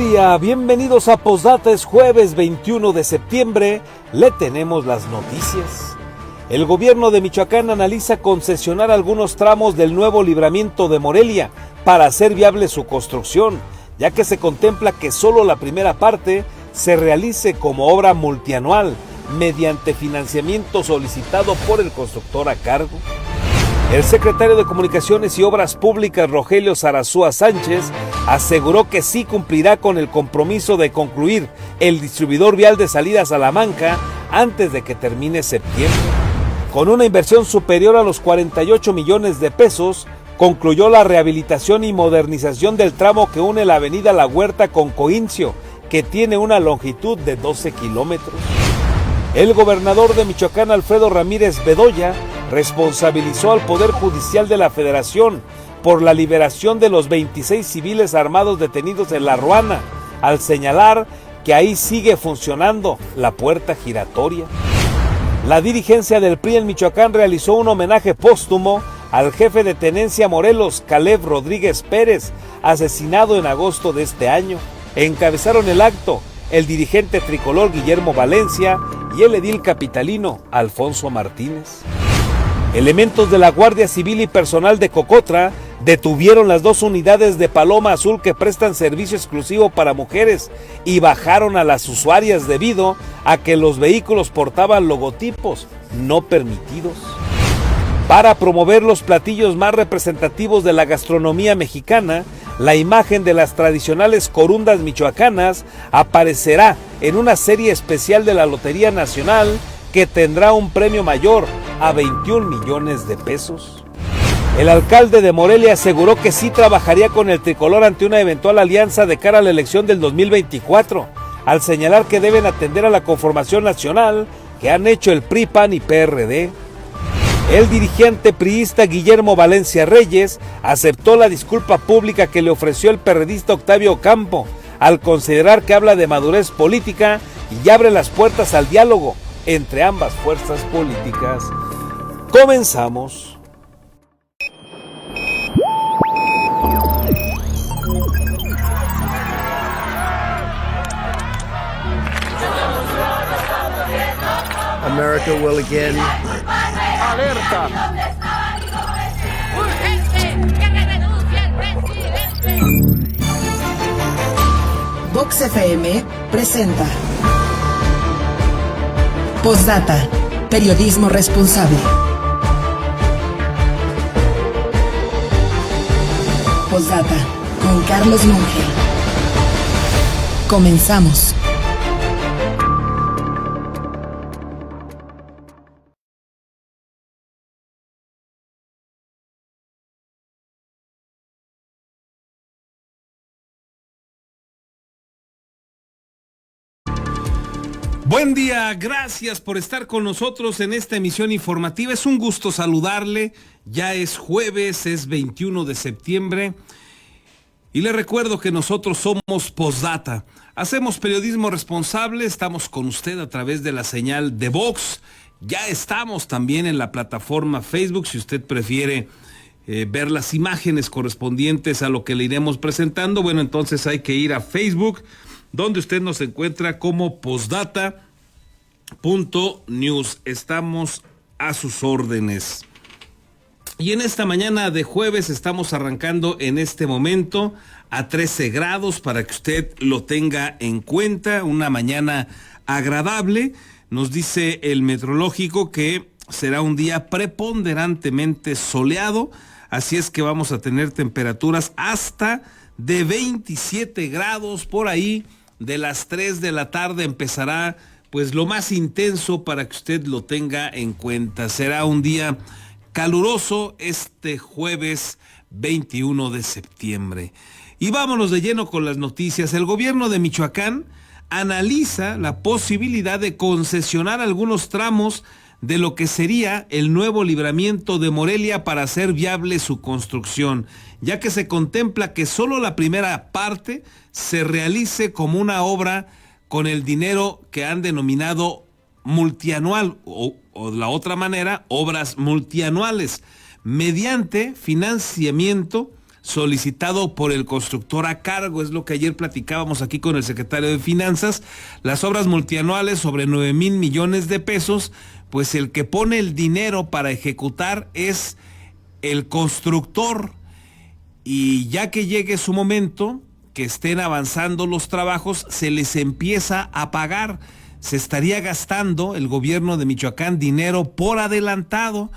día, bienvenidos a Postdata. Es jueves 21 de septiembre, le tenemos las noticias. El gobierno de Michoacán analiza concesionar algunos tramos del nuevo libramiento de Morelia para hacer viable su construcción, ya que se contempla que solo la primera parte se realice como obra multianual, mediante financiamiento solicitado por el constructor a cargo. El secretario de Comunicaciones y Obras Públicas, Rogelio Zarazúa Sánchez, aseguró que sí cumplirá con el compromiso de concluir el distribuidor vial de salida a Salamanca antes de que termine septiembre. Con una inversión superior a los 48 millones de pesos, concluyó la rehabilitación y modernización del tramo que une la avenida La Huerta con Coincio, que tiene una longitud de 12 kilómetros. El gobernador de Michoacán, Alfredo Ramírez Bedoya, responsabilizó al Poder Judicial de la Federación por la liberación de los 26 civiles armados detenidos en La Ruana, al señalar que ahí sigue funcionando la puerta giratoria. La dirigencia del PRI en Michoacán realizó un homenaje póstumo al jefe de Tenencia Morelos, Caleb Rodríguez Pérez, asesinado en agosto de este año. Encabezaron el acto el dirigente tricolor Guillermo Valencia y el edil capitalino Alfonso Martínez. Elementos de la Guardia Civil y personal de Cocotra detuvieron las 2 unidades de Paloma Azul que prestan servicio exclusivo para mujeres y bajaron a las usuarias debido a que los vehículos portaban logotipos no permitidos. Para promover los platillos más representativos de la gastronomía mexicana, la imagen de las tradicionales corundas michoacanas aparecerá en una serie especial de la Lotería Nacional que tendrá un premio mayor a 21 millones de pesos. El alcalde de Morelia aseguró que sí trabajaría con el tricolor ante una eventual alianza de cara a la elección del 2024, al señalar que deben atender a la conformación nacional que han hecho el PRI, PAN y PRD. El dirigente priista Guillermo Valencia Reyes aceptó la disculpa pública que le ofreció el perredista Octavio Campo, al considerar que habla de madurez política y abre las puertas al diálogo entre ambas fuerzas políticas. Comenzamos. America will again. Alerta. ¡Urgente! ¡Que renuncie el presidente! Vox FM presenta Postdata, periodismo responsable. Postdata, con Carlos Monge. Comenzamos. Buen día, gracias por estar con nosotros en esta emisión informativa. Es un gusto saludarle, ya es jueves, es 21 de septiembre y le recuerdo que nosotros somos Postdata. Hacemos periodismo responsable, estamos con usted a través de la señal de Vox. Ya estamos también en la plataforma Facebook, si usted prefiere ver las imágenes correspondientes a lo que le iremos presentando. Bueno, entonces hay que ir a Facebook, donde usted nos encuentra como postdata.news. Estamos a sus órdenes. Y en esta mañana de jueves estamos arrancando en este momento a 13 grados para que usted lo tenga en cuenta. Una mañana agradable. Nos dice el meteorológico que será un día preponderantemente soleado. Así es que vamos a tener temperaturas hasta de 27 grados por ahí. De las 3 de la tarde empezará pues lo más intenso para que usted lo tenga en cuenta. Será un día caluroso este jueves 21 de septiembre. Y vámonos de lleno con las noticias. El gobierno de Michoacán analiza la posibilidad de concesionar algunos tramos de lo que sería el nuevo libramiento de Morelia para hacer viable su construcción, ya que se contempla que solo la primera parte se realice como una obra con el dinero que han denominado multianual o de la otra manera, obras multianuales, mediante financiamiento solicitado por el constructor a cargo. Es lo que ayer platicábamos aquí con el secretario de Finanzas. Las obras multianuales sobre 9,000 millones de pesos, pues el que pone el dinero para ejecutar es el constructor. Y ya que llegue su momento, que estén avanzando los trabajos, se les empieza a pagar. Se estaría gastando el gobierno de Michoacán dinero por adelantado,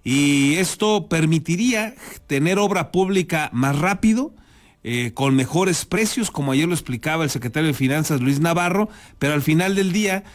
y esto permitiría tener obra pública más rápido, con mejores precios, como ayer lo explicaba el secretario de Finanzas Luis Navarro, pero al final del día,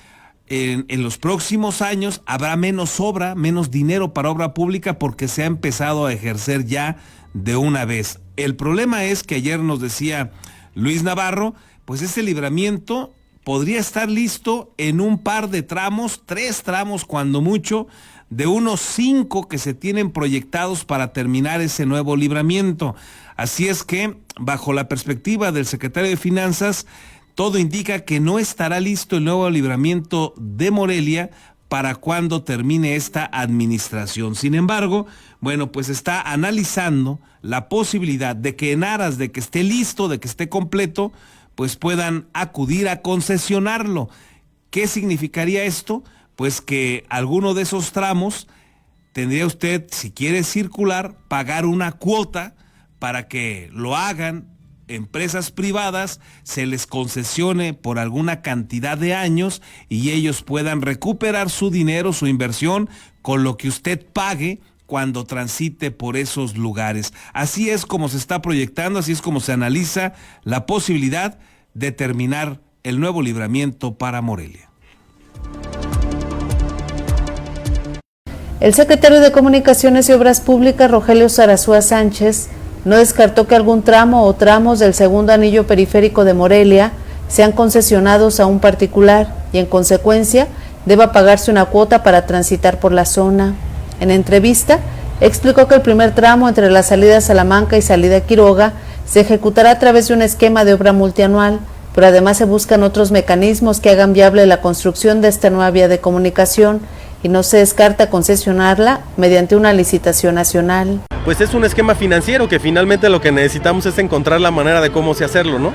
en los próximos años habrá menos obra, menos dinero para obra pública, porque se ha empezado a ejercer ya de una vez. El problema es que ayer nos decía Luis Navarro, pues este libramiento podría estar listo en un par de tramos, 3 tramos cuando mucho, de unos 5 que se tienen proyectados para terminar ese nuevo libramiento. Así es que, bajo la perspectiva del secretario de Finanzas, todo indica que no estará listo el nuevo libramiento de Morelia para cuando termine esta administración. Sin embargo, bueno, pues está analizando la posibilidad de que en aras de que esté listo, de que esté completo, pues puedan acudir a concesionarlo. ¿Qué significaría esto? Pues que alguno de esos tramos tendría usted, si quiere circular, pagar una cuota para que lo hagan empresas privadas, se les concesione por alguna cantidad de años y ellos puedan recuperar su dinero, su inversión, con lo que usted pague cuando transite por esos lugares. Así es como se está proyectando, así es como se analiza la posibilidad de terminar el nuevo libramiento para Morelia. El secretario de Comunicaciones y Obras Públicas, Rogelio Sarasúa Sánchez, no descartó que algún tramo o tramos del segundo anillo periférico de Morelia sean concesionados a un particular y en consecuencia deba pagarse una cuota para transitar por la zona. En entrevista, explicó que el primer tramo entre la salida Salamanca y salida Quiroga se ejecutará a través de un esquema de obra multianual, pero además se buscan otros mecanismos que hagan viable la construcción de esta nueva vía de comunicación y no se descarta concesionarla mediante una licitación nacional. Pues es un esquema financiero que finalmente lo que necesitamos es encontrar la manera de cómo se hacerlo, ¿no?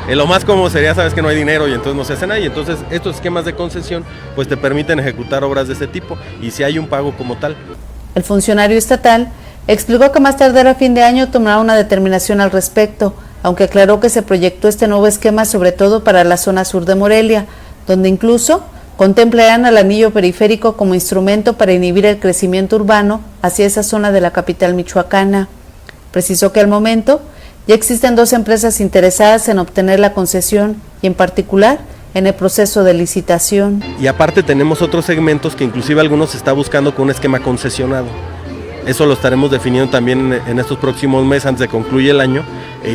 Lo más cómodo sería, sabes que no hay dinero y entonces no se hace nada, y entonces estos esquemas de concesión pues te permiten ejecutar obras de ese tipo y si hay un pago como tal. El funcionario estatal explicó que más tarde a fin de año tomará una determinación al respecto, aunque aclaró que se proyectó este nuevo esquema sobre todo para la zona sur de Morelia, donde incluso contemplarán al anillo periférico como instrumento para inhibir el crecimiento urbano hacia esa zona de la capital michoacana. Precisó que al momento ya existen 2 empresas interesadas en obtener la concesión y en particular en el proceso de licitación. Y aparte tenemos otros segmentos que inclusive algunos se está buscando con un esquema concesionado. Eso lo estaremos definiendo también en estos próximos meses antes de concluir el año.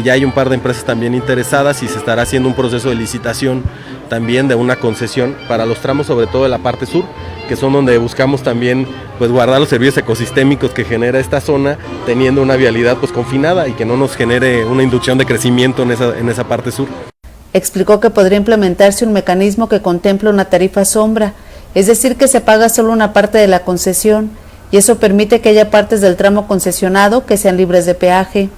Ya hay un par de empresas también interesadas y se estará haciendo un proceso de licitación también de una concesión para los tramos, sobre todo de la parte sur, que son donde buscamos también pues guardar los servicios ecosistémicos que genera esta zona, teniendo una vialidad pues confinada y que no nos genere una inducción de crecimiento en esa parte sur. Explicó que podría implementarse un mecanismo que contemple una tarifa sombra, es decir, que se paga solo una parte de la concesión, y eso permite que haya partes del tramo concesionado que sean libres de peaje.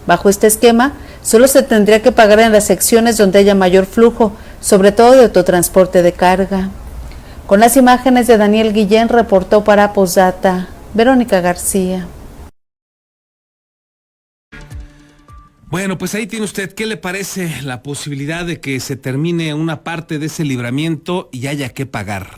Bajo este esquema, solo se tendría que pagar en las secciones donde haya mayor flujo, sobre todo de autotransporte de carga. Con las imágenes de Daniel Guillén, reportó para Postdata, Verónica García. Bueno, pues ahí tiene usted, ¿qué le parece la posibilidad de que se termine una parte de ese libramiento y haya que pagar?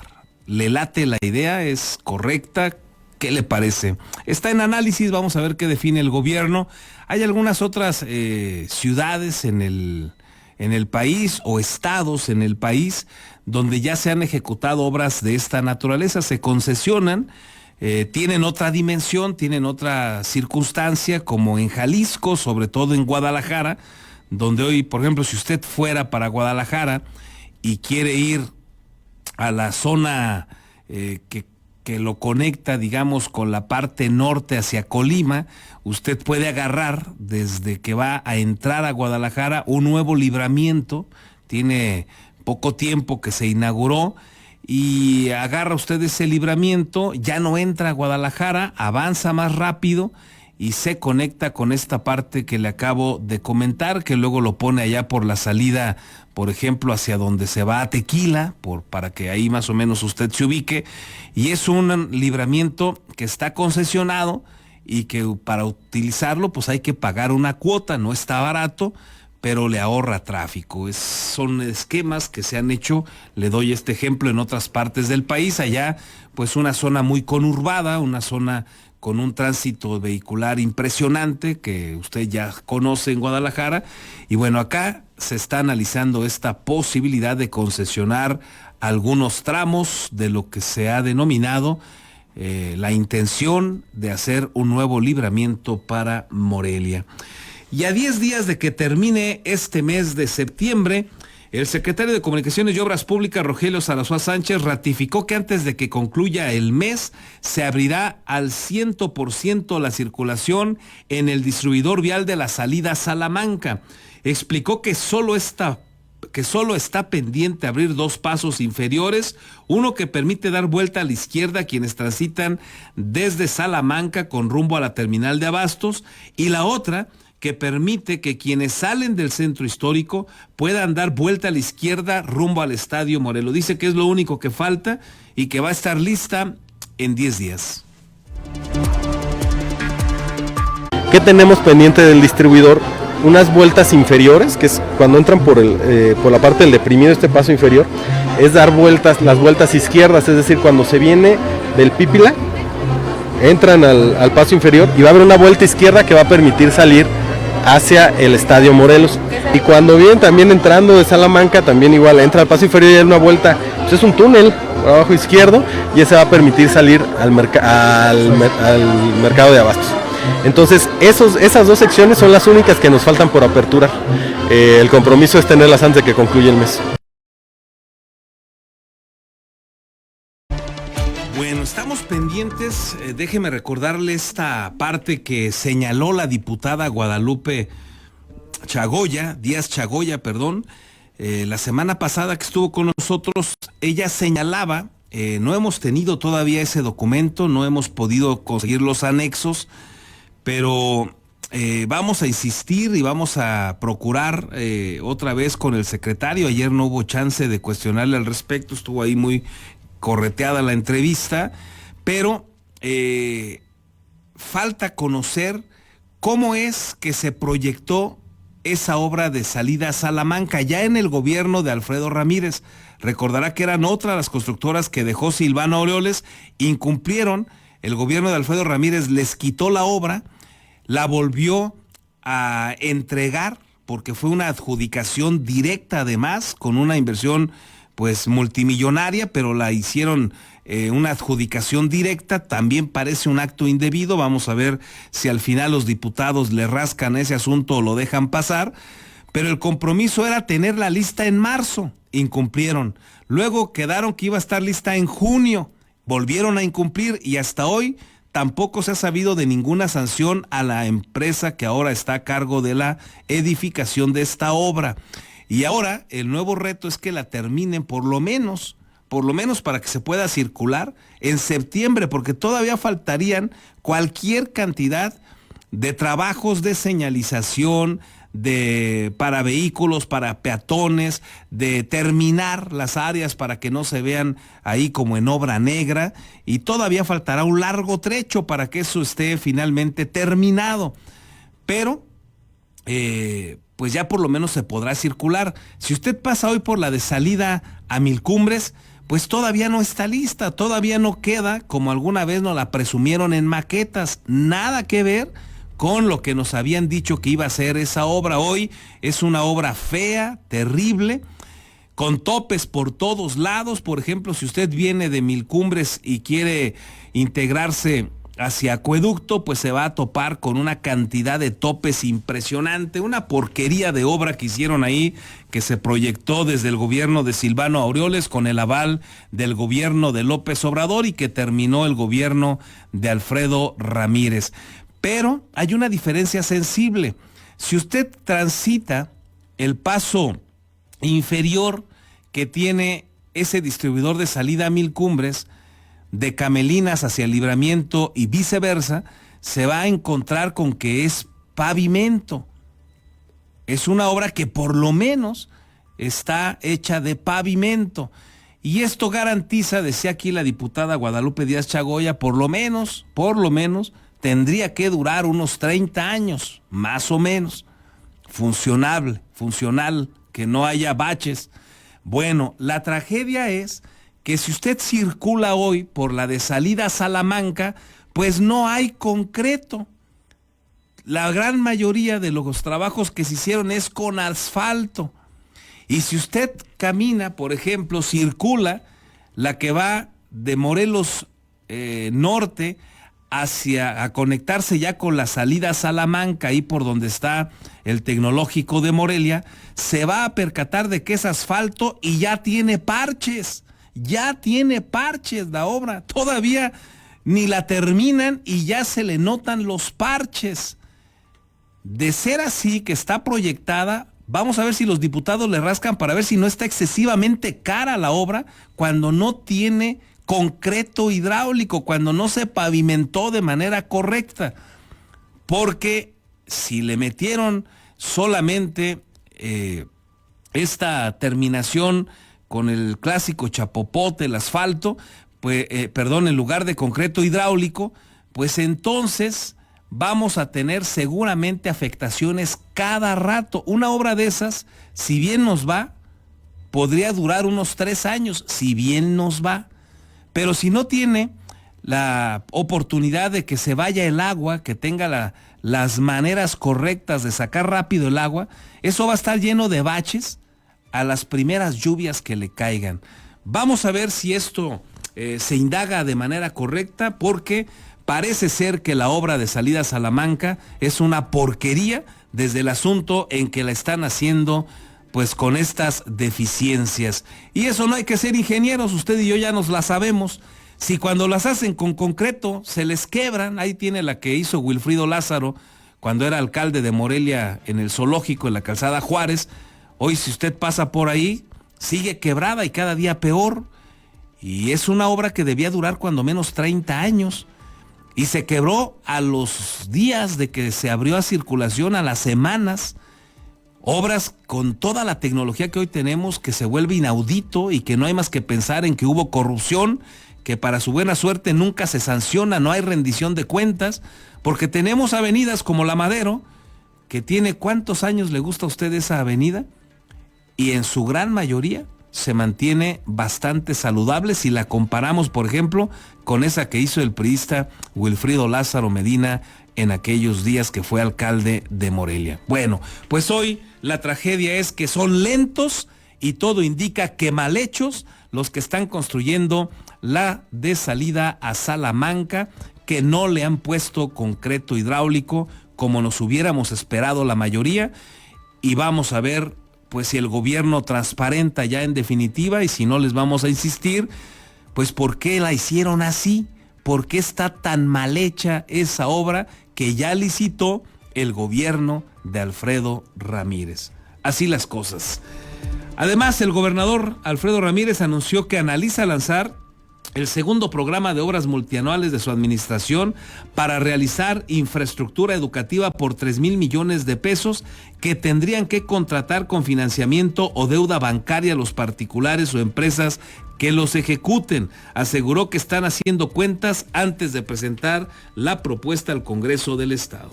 ¿Le late la idea? ¿Es correcta? ¿Qué le parece? Está en análisis, vamos a ver qué define el gobierno. Hay algunas otras ciudades en el país o estados en el país donde ya se han ejecutado obras de esta naturaleza, se concesionan, tienen otra dimensión, tienen otra circunstancia, como en Jalisco, sobre todo en Guadalajara, donde hoy, por ejemplo, si usted fuera para Guadalajara y quiere ir a la zona que lo conecta, digamos, con la parte norte hacia Colima, usted puede agarrar desde que va a entrar a Guadalajara un nuevo libramiento, tiene poco tiempo que se inauguró, y agarra usted ese libramiento, ya no entra a Guadalajara, avanza más rápido y se conecta con esta parte que le acabo de comentar, que luego lo pone allá por la salida, por ejemplo, hacia donde se va a Tequila, para que ahí más o menos usted se ubique, y es un libramiento que está concesionado y que para utilizarlo pues hay que pagar una cuota, no está barato, pero le ahorra tráfico. Son esquemas que se han hecho, le doy este ejemplo en otras partes del país, allá pues una zona muy conurbada, una zona con un tránsito vehicular impresionante que usted ya conoce en Guadalajara, y bueno, acá se está analizando esta posibilidad de concesionar algunos tramos de lo que se ha denominado la intención de hacer un nuevo libramiento para Morelia. Y a 10 días de que termine este mes de septiembre, el secretario de Comunicaciones y Obras Públicas, Rogelio Sarasúa Sánchez, ratificó que antes de que concluya el mes, se abrirá al 100% la circulación en el distribuidor vial de la salida Salamanca. Explicó que solo está pendiente abrir 2 pasos inferiores, uno que permite dar vuelta a la izquierda a quienes transitan desde Salamanca con rumbo a la terminal de abastos, y la otra que permite que quienes salen del centro histórico puedan dar vuelta a la izquierda rumbo al Estadio Morelos. Dice que es lo único que falta y que va a estar lista en 10 días. ¿Qué tenemos pendiente del distribuidor? Unas vueltas inferiores, que es cuando entran por la parte del deprimido, este paso inferior, es dar las vueltas izquierdas, es decir, cuando se viene del Pípila, entran al paso inferior y va a haber una vuelta izquierda que va a permitir salir hacia el Estadio Morelos. Y cuando vienen también entrando de Salamanca, también igual, entra al paso inferior y hay una vuelta, pues es un túnel por abajo izquierdo, y ese va a permitir salir al mercado de abastos. Entonces esas 2 secciones son las únicas que nos faltan por aperturar. El compromiso es tenerlas antes de que concluya el mes. Bueno, estamos pendientes, déjeme recordarle esta parte que señaló la diputada Guadalupe Díaz Chagoya, la semana pasada que estuvo con nosotros. Ella señalaba, no hemos tenido todavía ese documento, no hemos podido conseguir los anexos, pero vamos a insistir y vamos a procurar otra vez con el secretario. Ayer no hubo chance de cuestionarle al respecto, estuvo ahí muy correteada la entrevista, pero falta conocer cómo es que se proyectó esa obra de salida a Salamanca ya en el gobierno de Alfredo Ramírez. Recordará que eran otras las constructoras que dejó Silvano Aureoles, incumplieron, el gobierno de Alfredo Ramírez les quitó la obra, la volvió a entregar porque fue una adjudicación directa, además con una inversión pues multimillonaria, pero la hicieron una adjudicación directa. También parece un acto indebido. Vamos a ver si al final los diputados le rascan ese asunto o lo dejan pasar, pero el compromiso era tener la lista en marzo, incumplieron. Luego quedaron que iba a estar lista en junio, volvieron a incumplir, y hasta hoy tampoco se ha sabido de ninguna sanción a la empresa que ahora está a cargo de la edificación de esta obra. Y ahora el nuevo reto es que la terminen por lo menos para que se pueda circular en septiembre, porque todavía faltarían cualquier cantidad de trabajos de señalización, para vehículos, para peatones, de terminar las áreas para que no se vean ahí como en obra negra, y todavía faltará un largo trecho para que eso esté finalmente terminado. Pero pues ya por lo menos se podrá circular. Si usted pasa hoy por la de salida a Mil Cumbres, pues todavía no está lista, todavía no queda, como alguna vez nos la presumieron en maquetas, nada que ver con lo que nos habían dicho que iba a ser esa obra. Hoy es una obra fea, terrible, con topes por todos lados. Por ejemplo, si usted viene de Mil Cumbres y quiere integrarse hacia Acueducto, pues se va a topar con una cantidad de topes impresionante, una porquería de obra que hicieron ahí, que se proyectó desde el gobierno de Silvano Aureoles con el aval del gobierno de López Obrador y que terminó el gobierno de Alfredo Ramírez. Pero hay una diferencia sensible. Si usted transita el paso inferior que tiene ese distribuidor de salida a Mil Cumbres, de Camelinas hacia el Libramiento y viceversa, se va a encontrar con que es pavimento. Es una obra que por lo menos está hecha de pavimento. Y esto garantiza, decía aquí la diputada Guadalupe Díaz Chagoya, por lo menos, tendría que durar unos 30 años, más o menos. Funcional, que no haya baches. Bueno, la tragedia es que si usted circula hoy por la de salida a Salamanca, pues no hay concreto. La gran mayoría de los trabajos que se hicieron es con asfalto. Y si usted camina, por ejemplo, circula la que va de Morelos Norte a conectarse ya con la salida a Salamanca, ahí por donde está el Tecnológico de Morelia, se va a percatar de que es asfalto y ya tiene parches la obra. Todavía ni la terminan y ya se le notan los parches. De ser así, que está proyectada, vamos a ver si los diputados le rascan para ver si no está excesivamente cara la obra cuando no tiene concreto hidráulico, cuando no se pavimentó de manera correcta. Porque si le metieron solamente esta terminación con el clásico chapopote, el asfalto, pues, en lugar de concreto hidráulico, pues entonces vamos a tener seguramente afectaciones cada rato. Una obra de esas, si bien nos va, podría durar unos 3 años, si bien nos va. Pero si no tiene la oportunidad de que se vaya el agua, que tenga las maneras correctas de sacar rápido el agua, eso va a estar lleno de baches a las primeras lluvias que le caigan. Vamos a ver si esto se indaga de manera correcta, porque parece ser que la obra de salida a Salamanca es una porquería desde el asunto en que la están haciendo pues con estas deficiencias. Y eso no hay que ser ingenieros, usted y yo ya nos la sabemos. Si cuando las hacen con concreto se les quebran, ahí tiene la que hizo Wilfrido Lázaro cuando era alcalde de Morelia en el zoológico, en la calzada Juárez. Hoy si usted pasa por ahí, sigue quebrada y cada día peor. Y es una obra que debía durar cuando menos 30 años. Y se quebró a los días de que se abrió a circulación, a las semanas. Obras con toda la tecnología que hoy tenemos, que se vuelve inaudito y que no hay más que pensar en que hubo corrupción, que para su buena suerte nunca se sanciona, no hay rendición de cuentas, porque tenemos avenidas como la Madero, que tiene, ¿cuántos años le gusta a usted esa avenida? Y en su gran mayoría se mantiene bastante saludable si la comparamos, por ejemplo, con esa que hizo el priista Wilfrido Lázaro Medina en aquellos días que fue alcalde de Morelia. Bueno, pues hoy la tragedia es que son lentos y todo indica que mal hechos los que están construyendo la de salida a Salamanca, que no le han puesto concreto hidráulico como nos hubiéramos esperado la mayoría, y vamos a ver pues si el gobierno transparenta ya en definitiva, y si no les vamos a insistir, pues por qué la hicieron así, por qué está tan mal hecha esa obra que ya licitó el gobierno de Alfredo Ramírez. Así las cosas. Además, el gobernador Alfredo Ramírez anunció que analiza lanzar el segundo programa de obras multianuales de su administración para realizar infraestructura educativa por 3,000 millones de pesos que tendrían que contratar con financiamiento o deuda bancaria los particulares o empresas que los ejecuten. Aseguró que están haciendo cuentas antes de presentar la propuesta al Congreso del Estado.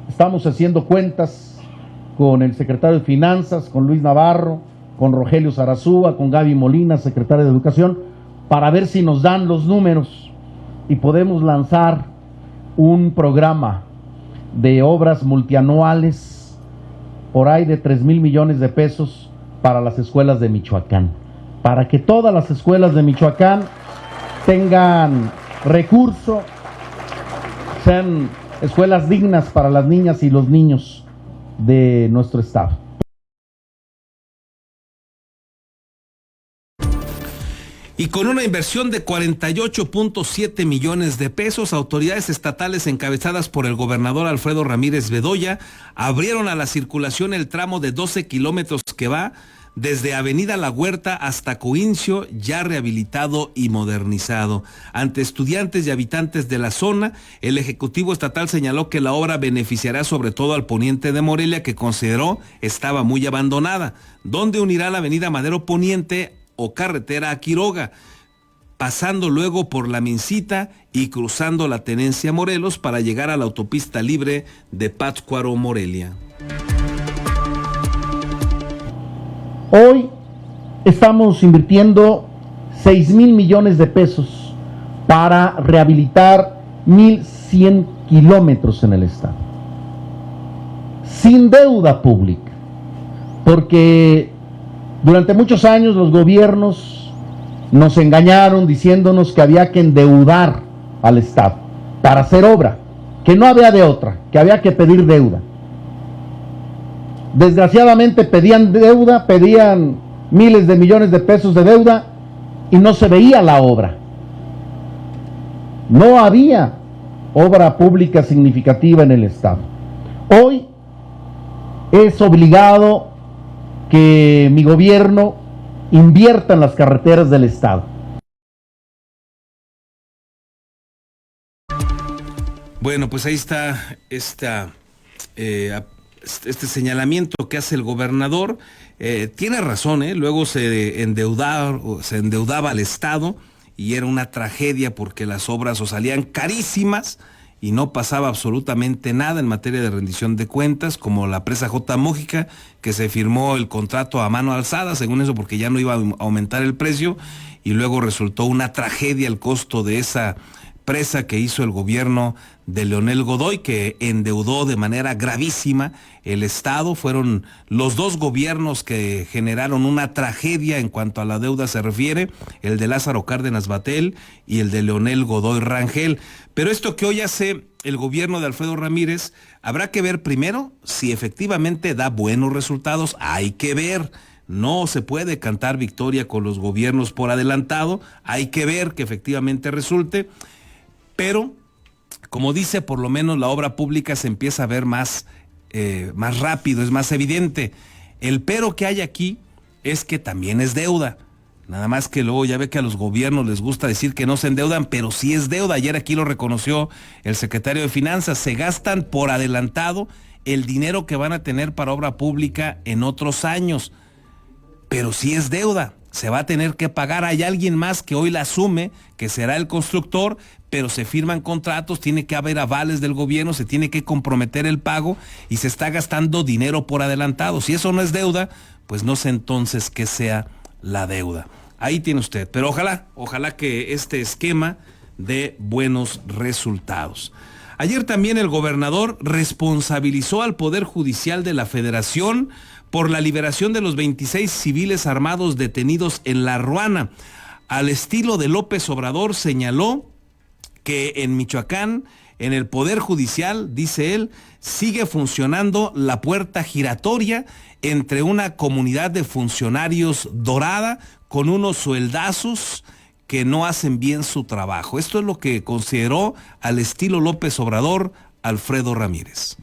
Estamos haciendo cuentas con el secretario de Finanzas, con Luis Navarro, con Rogelio Zarazúa, con Gaby Molina, secretaria de Educación, para ver si nos dan los números y podemos lanzar un programa de obras multianuales por ahí de 3,000 millones de pesos para las escuelas de Michoacán, para que todas las escuelas de Michoacán tengan recurso, sean escuelas dignas para las niñas y los niños de nuestro estado. Y con una inversión de 48.7 millones de pesos, autoridades estatales encabezadas por el gobernador Alfredo Ramírez Bedoya abrieron a la circulación el tramo de 12 kilómetros que va desde Avenida La Huerta hasta Coincio, ya rehabilitado y modernizado. Ante estudiantes y habitantes de la zona, el Ejecutivo Estatal señaló que la obra beneficiará sobre todo al poniente de Morelia, que consideró estaba muy abandonada, donde unirá la Avenida Madero Poniente o carretera a Quiroga, pasando luego por La Mincita y cruzando la Tenencia Morelos para llegar a la autopista libre de Pátzcuaro, Morelia. Hoy estamos invirtiendo 6,000 millones de pesos para rehabilitar 1,100 kilómetros en el estado, sin deuda pública, porque durante muchos años los gobiernos nos engañaron diciéndonos que había que endeudar al Estado para hacer obra, que no había de otra, que había que pedir deuda. Desgraciadamente pedían deuda, pedían miles de millones de pesos de deuda y no se veía la obra. No había obra pública significativa en el Estado. Hoy es obligado que mi gobierno invierta en las carreteras del Estado. Bueno, pues ahí está este señalamiento que hace el gobernador. Tiene razón, luego se endeudaba al Estado y era una tragedia porque las obras o salían carísimas y no pasaba absolutamente nada en materia de rendición de cuentas, como la presa J. Mójica, que se firmó el contrato a mano alzada, según eso, porque ya no iba a aumentar el precio, y luego resultó una tragedia el costo de esa presa que hizo el gobierno de Leonel Godoy, que endeudó de manera gravísima el Estado. Fueron los dos gobiernos que generaron una tragedia en cuanto a la deuda se refiere, el de Lázaro Cárdenas Batlle y el de Leonel Godoy Rangel. Pero esto que hoy hace el gobierno de Alfredo Ramírez, habrá que ver primero si efectivamente da buenos resultados. Hay que ver. No se puede cantar victoria con los gobiernos por adelantado. Hay que ver que efectivamente resulte. Pero, como dice, por lo menos la obra pública se empieza a ver más rápido, es más evidente. El pero que hay aquí es que también es deuda. Nada más que luego ya ve que a los gobiernos les gusta decir que no se endeudan, pero sí es deuda. Ayer aquí lo reconoció el secretario de Finanzas. Se gastan por adelantado el dinero que van a tener para obra pública en otros años. Pero sí es deuda. Se va a tener que pagar. Hay alguien más que hoy la asume, que será el constructor, pero se firman contratos, tiene que haber avales del gobierno, se tiene que comprometer el pago y se está gastando dinero por adelantado. Si eso no es deuda, pues no sé entonces qué sea la deuda. Ahí tiene usted, pero ojalá que este esquema dé buenos resultados. Ayer también el gobernador responsabilizó al Poder Judicial de la Federación por la liberación de los 26 civiles armados detenidos en La Ruana. Al estilo de López Obrador, señaló que en Michoacán, en el Poder Judicial, dice él, sigue funcionando la puerta giratoria entre una comunidad de funcionarios dorada con unos sueldazos que no hacen bien su trabajo. Esto es lo que consideró al estilo López Obrador Alfredo Ramírez.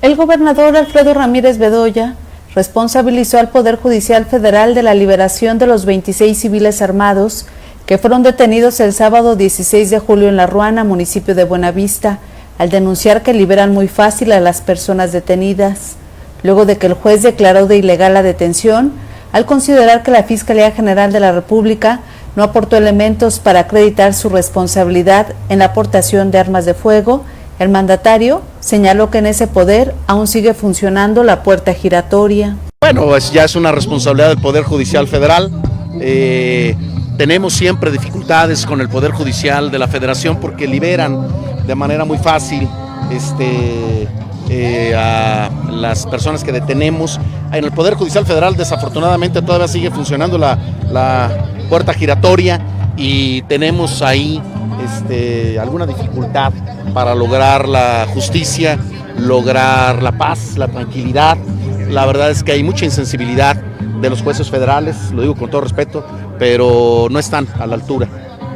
El gobernador Alfredo Ramírez Bedoya responsabilizó al Poder Judicial Federal de la liberación de los 26 civiles armados que fueron detenidos el sábado 16 de julio en La Ruana, municipio de Buenavista, al denunciar que liberan muy fácil a las personas detenidas, luego de que el juez declaró de ilegal la detención, al considerar que la Fiscalía General de la República no aportó elementos para acreditar su responsabilidad en la aportación de armas de fuego. El mandatario señaló que en ese poder aún sigue funcionando la puerta giratoria. Bueno, ya es una responsabilidad del Poder Judicial Federal. Tenemos siempre dificultades con el Poder Judicial de la Federación porque liberan de manera muy fácil a las personas que detenemos. En el Poder Judicial Federal desafortunadamente todavía sigue funcionando la puerta giratoria y tenemos ahí alguna dificultad para lograr la justicia, lograr la paz, la tranquilidad. La verdad es que hay mucha insensibilidad de los jueces federales, lo digo con todo respeto, pero no están a la altura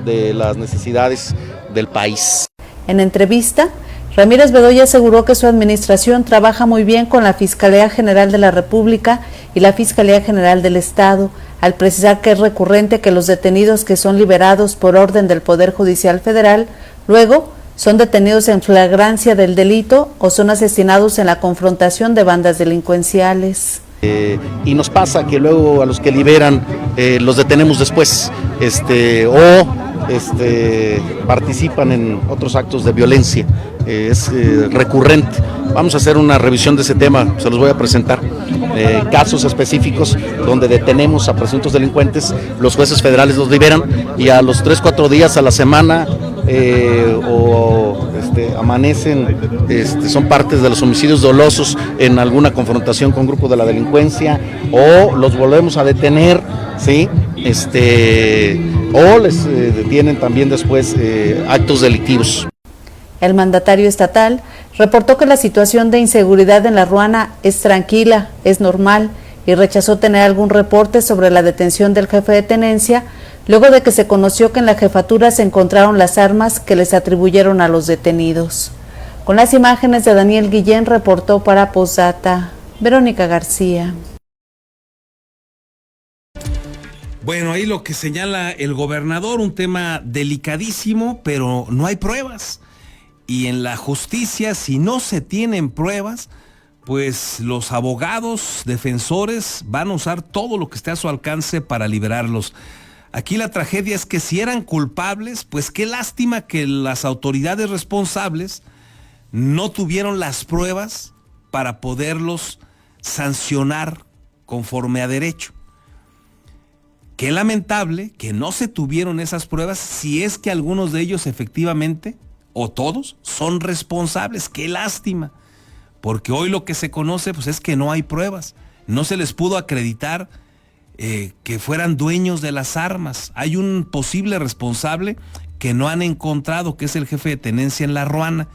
de las necesidades del país. En entrevista, Ramírez Bedoya aseguró que su administración trabaja muy bien con la Fiscalía General de la República y la Fiscalía General del Estado, al precisar que es recurrente que los detenidos que son liberados por orden del Poder Judicial Federal, luego son detenidos en flagrancia del delito o son asesinados en la confrontación de bandas delincuenciales. Y nos pasa que luego a los que liberan los detenemos después, participan en otros actos de violencia. Es recurrente. Vamos a hacer una revisión de ese tema, se los voy a presentar. Casos específicos donde detenemos a presuntos delincuentes, los jueces federales los liberan y a los 3-4 días a la semana amanecen, son partes de los homicidios dolosos en alguna confrontación con grupos de la delincuencia, o los volvemos a detener, ¿sí? O les detienen también después actos delictivos. El mandatario estatal reportó que la situación de inseguridad en La Ruana es tranquila, es normal, y rechazó tener algún reporte sobre la detención del jefe de tenencia, luego de que se conoció que en la jefatura se encontraron las armas que les atribuyeron a los detenidos. Con las imágenes de Daniel Guillén, reportó para Posdata, Verónica García. Bueno, ahí lo que señala el gobernador, un tema delicadísimo, pero no hay pruebas. Y en la justicia, si no se tienen pruebas, pues los abogados defensores van a usar todo lo que esté a su alcance para liberarlos. Aquí la tragedia es que si eran culpables, pues qué lástima que las autoridades responsables no tuvieron las pruebas para poderlos sancionar conforme a derecho. Qué lamentable que no se tuvieron esas pruebas, si es que algunos de ellos efectivamente, o todos, son responsables. Qué lástima, porque hoy lo que se conoce pues es que no hay pruebas. No se les pudo acreditar que fueran dueños de las armas. Hay un posible responsable que no han encontrado, que es el jefe de tenencia en La Ruana,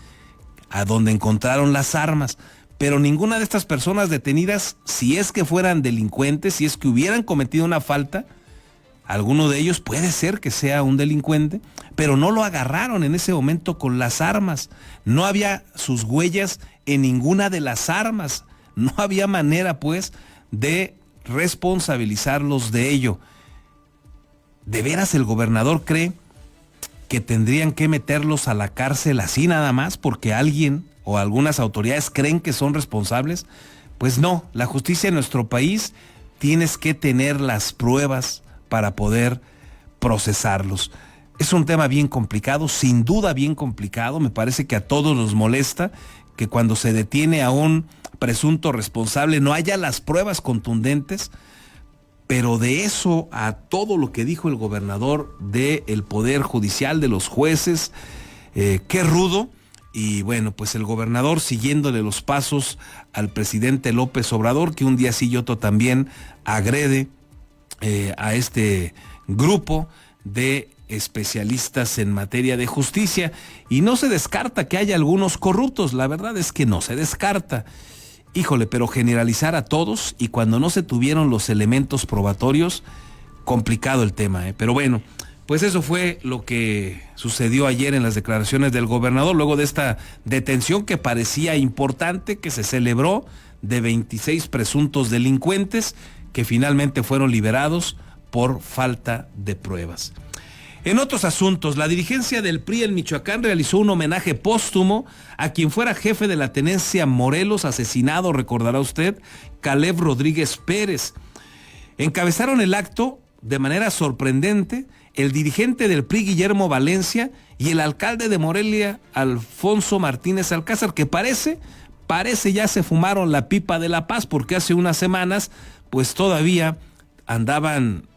a donde encontraron las armas. Pero ninguna de estas personas detenidas, si es que fueran delincuentes, si es que hubieran cometido una falta, alguno de ellos puede ser que sea un delincuente, pero no lo agarraron en ese momento con las armas. No había sus huellas en ninguna de las armas. No había manera, pues, de responsabilizarlos de ello. ¿De veras el gobernador cree que tendrían que meterlos a la cárcel así nada más porque alguien o algunas autoridades creen que son responsables? Pues no, la justicia en nuestro país tienes que tener las pruebas para poder procesarlos. Es un tema bien complicado, sin duda bien complicado. Me parece que a todos nos molesta que cuando se detiene a un presunto responsable no haya las pruebas contundentes, pero de eso a todo lo que dijo el gobernador del Poder Judicial, de los jueces, qué rudo. Y bueno, pues el gobernador siguiéndole los pasos al presidente López Obrador, que un día sí y otro también agrede a este grupo de especialistas en materia de justicia, y no se descarta que haya algunos corruptos, la verdad es que no se descarta. Híjole, pero generalizar a todos y cuando no se tuvieron los elementos probatorios, complicado el tema, Pero bueno, pues eso fue lo que sucedió ayer en las declaraciones del gobernador, luego de esta detención que parecía importante, que se celebró, de 26 presuntos delincuentes que finalmente fueron liberados por falta de pruebas. En otros asuntos, la dirigencia del PRI en Michoacán realizó un homenaje póstumo a quien fuera jefe de la tenencia Morelos, asesinado, recordará usted, Caleb Rodríguez Pérez. Encabezaron el acto de manera sorprendente el dirigente del PRI, Guillermo Valencia, y el alcalde de Morelia, Alfonso Martínez Alcázar, que parece ya se fumaron la pipa de la paz, porque hace unas semanas pues todavía andaban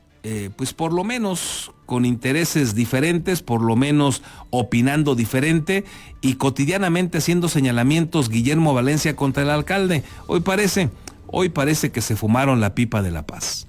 pues por lo menos con intereses diferentes, por lo menos opinando diferente y cotidianamente haciendo señalamientos Guillermo Valencia contra el alcalde. Hoy parece que se fumaron la pipa de la paz.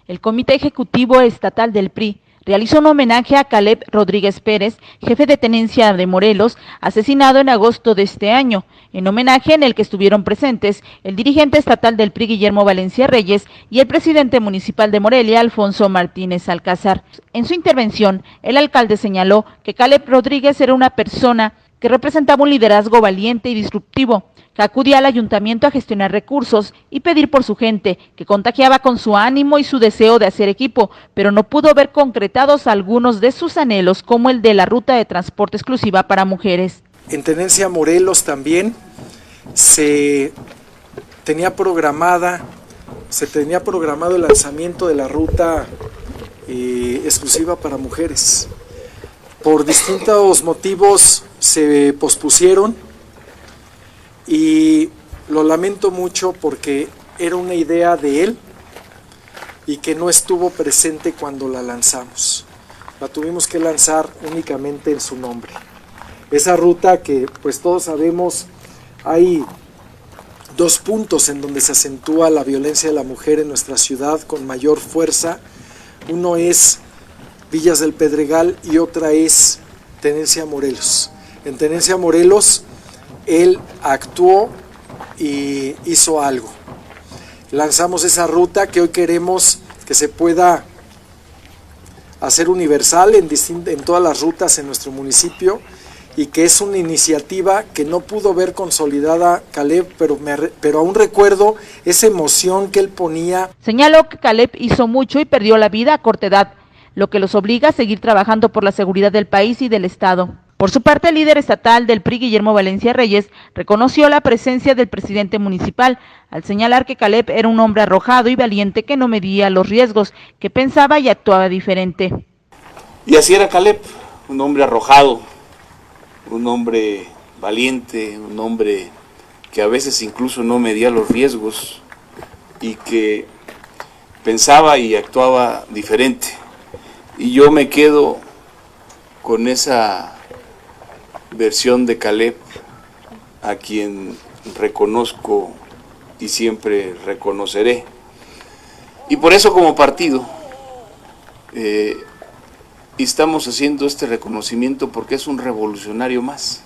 El Comité Ejecutivo Estatal del PRI realizó un homenaje a Caleb Rodríguez Pérez, jefe de tenencia de Morelos, asesinado en agosto de este año, en homenaje en el que estuvieron presentes el dirigente estatal del PRI, Guillermo Valencia Reyes, y el presidente municipal de Morelia, Alfonso Martínez Alcázar. En su intervención, el alcalde señaló que Caleb Rodríguez era una persona que representaba un liderazgo valiente y disruptivo, que acudía al ayuntamiento a gestionar recursos y pedir por su gente, que contagiaba con su ánimo y su deseo de hacer equipo, pero no pudo ver concretados algunos de sus anhelos, como el de la ruta de transporte exclusiva para mujeres. En Tenencia Morelos también se tenía programado el lanzamiento de la ruta exclusiva para mujeres. Por distintos motivos se pospusieron y lo lamento mucho porque era una idea de él y que no estuvo presente cuando la lanzamos. La tuvimos que lanzar únicamente en su nombre. Esa ruta que pues todos sabemos, hay dos puntos en donde se acentúa la violencia de la mujer en nuestra ciudad con mayor fuerza. Uno es Villas del Pedregal y otra es Tenencia Morelos. En Tenencia Morelos él actuó y hizo algo. Lanzamos esa ruta que hoy queremos que se pueda hacer universal en todas las rutas en nuestro municipio, y que es una iniciativa que no pudo ver consolidada Caleb, pero aún recuerdo esa emoción que él ponía. Señaló que Caleb hizo mucho y perdió la vida a corta edad, lo que los obliga a seguir trabajando por la seguridad del país y del Estado. Por su parte, el líder estatal del PRI, Guillermo Valencia Reyes, reconoció la presencia del presidente municipal, al señalar que Caleb era un hombre arrojado y valiente que no medía los riesgos, que pensaba y actuaba diferente. Y así era Caleb, un hombre arrojado, un hombre valiente, un hombre que a veces incluso no medía los riesgos y que pensaba y actuaba diferente. Y yo me quedo con esa versión de Caleb, a quien reconozco y siempre reconoceré. Y por eso como partido estamos haciendo este reconocimiento, porque es un revolucionario más.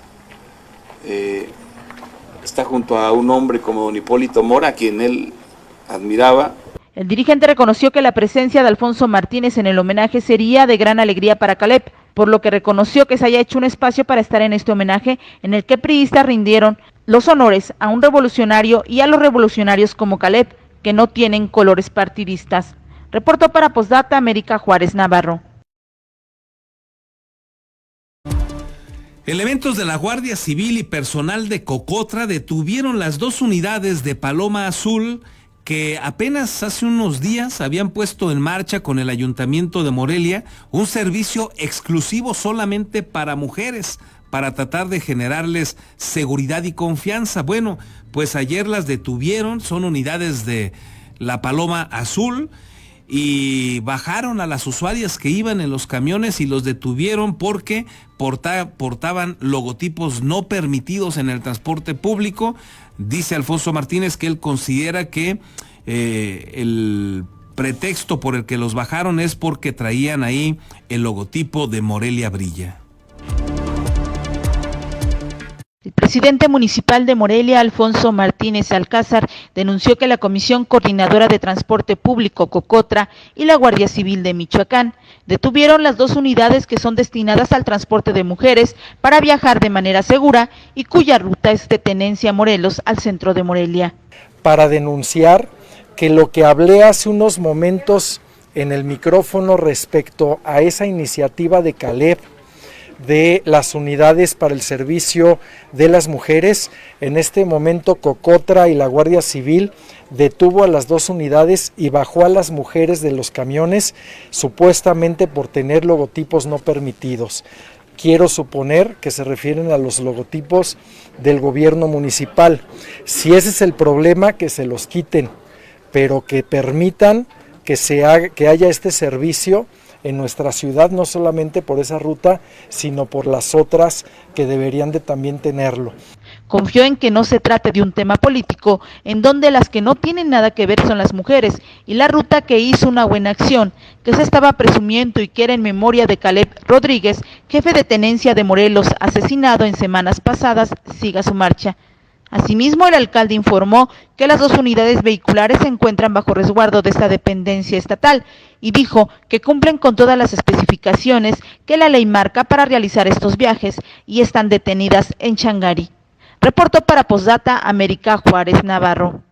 Está junto a un hombre como don Hipólito Mora, a quien él admiraba. El dirigente reconoció que la presencia de Alfonso Martínez en el homenaje sería de gran alegría para Caleb, por lo que reconoció que se haya hecho un espacio para estar en este homenaje en el que priistas rindieron los honores a un revolucionario y a los revolucionarios como Caleb, que no tienen colores partidistas. Reportó para Postdata América Juárez Navarro. Elementos de la Guardia Civil y personal de Cocotra detuvieron las 2 unidades de Paloma Azul que apenas hace unos días habían puesto en marcha con el Ayuntamiento de Morelia un servicio exclusivo solamente para mujeres, para tratar de generarles seguridad y confianza. Bueno, pues ayer las detuvieron, son unidades de la Paloma Azul, y bajaron a las usuarias que iban en los camiones y los detuvieron porque portaban logotipos no permitidos en el transporte público. Dice Alfonso Martínez que él considera que el pretexto por el que los bajaron es porque traían ahí el logotipo de Morelia Brilla. El presidente municipal de Morelia, Alfonso Martínez Alcázar, denunció que la Comisión Coordinadora de Transporte Público, Cocotra, y la Guardia Civil de Michoacán detuvieron las 2 unidades que son destinadas al transporte de mujeres para viajar de manera segura y cuya ruta es de Tenencia Morelos al centro de Morelia. Para denunciar que lo que hablé hace unos momentos en el micrófono respecto a esa iniciativa de Caleb, de las unidades para el servicio de las mujeres, en este momento Cocotra y la Guardia Civil detuvo a las 2 unidades y bajó a las mujeres de los camiones, supuestamente por tener logotipos no permitidos. Quiero suponer que se refieren a los logotipos del gobierno municipal. Si ese es el problema, que se los quiten, pero que permitan que haya este servicio en nuestra ciudad, no solamente por esa ruta, sino por las otras que deberían de también tenerlo. Confió en que no se trate de un tema político, en donde las que no tienen nada que ver son las mujeres, y la ruta que hizo una buena acción, que se estaba presumiendo y que era en memoria de Caleb Rodríguez, jefe de tenencia de Morelos, asesinado en semanas pasadas, siga su marcha. Asimismo, el alcalde informó que las 2 unidades vehiculares se encuentran bajo resguardo de esta dependencia estatal y dijo que cumplen con todas las especificaciones que la ley marca para realizar estos viajes y están detenidas en Changari. Reportó para Postdata América Juárez Navarro.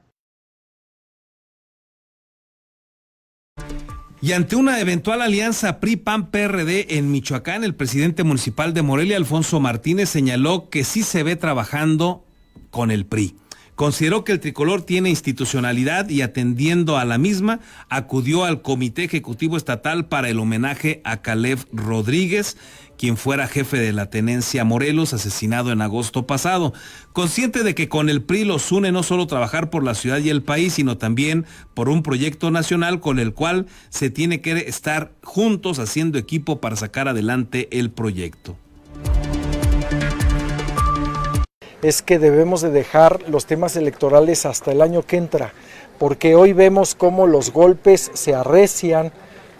Y ante una eventual alianza PRI-PAN-PRD en Michoacán, el presidente municipal de Morelia, Alfonso Martínez, señaló que sí se ve trabajando con el PRI. Consideró que el tricolor tiene institucionalidad y, atendiendo a la misma, acudió al Comité Ejecutivo Estatal para el homenaje a Caleb Rodríguez, quien fuera jefe de la tenencia Morelos, asesinado en agosto pasado. Consciente de que con el PRI los une no solo trabajar por la ciudad y el país, sino también por un proyecto nacional con el cual se tiene que estar juntos haciendo equipo para sacar adelante el proyecto. Es que debemos de dejar los temas electorales hasta el año que entra, porque hoy vemos cómo los golpes se arrecian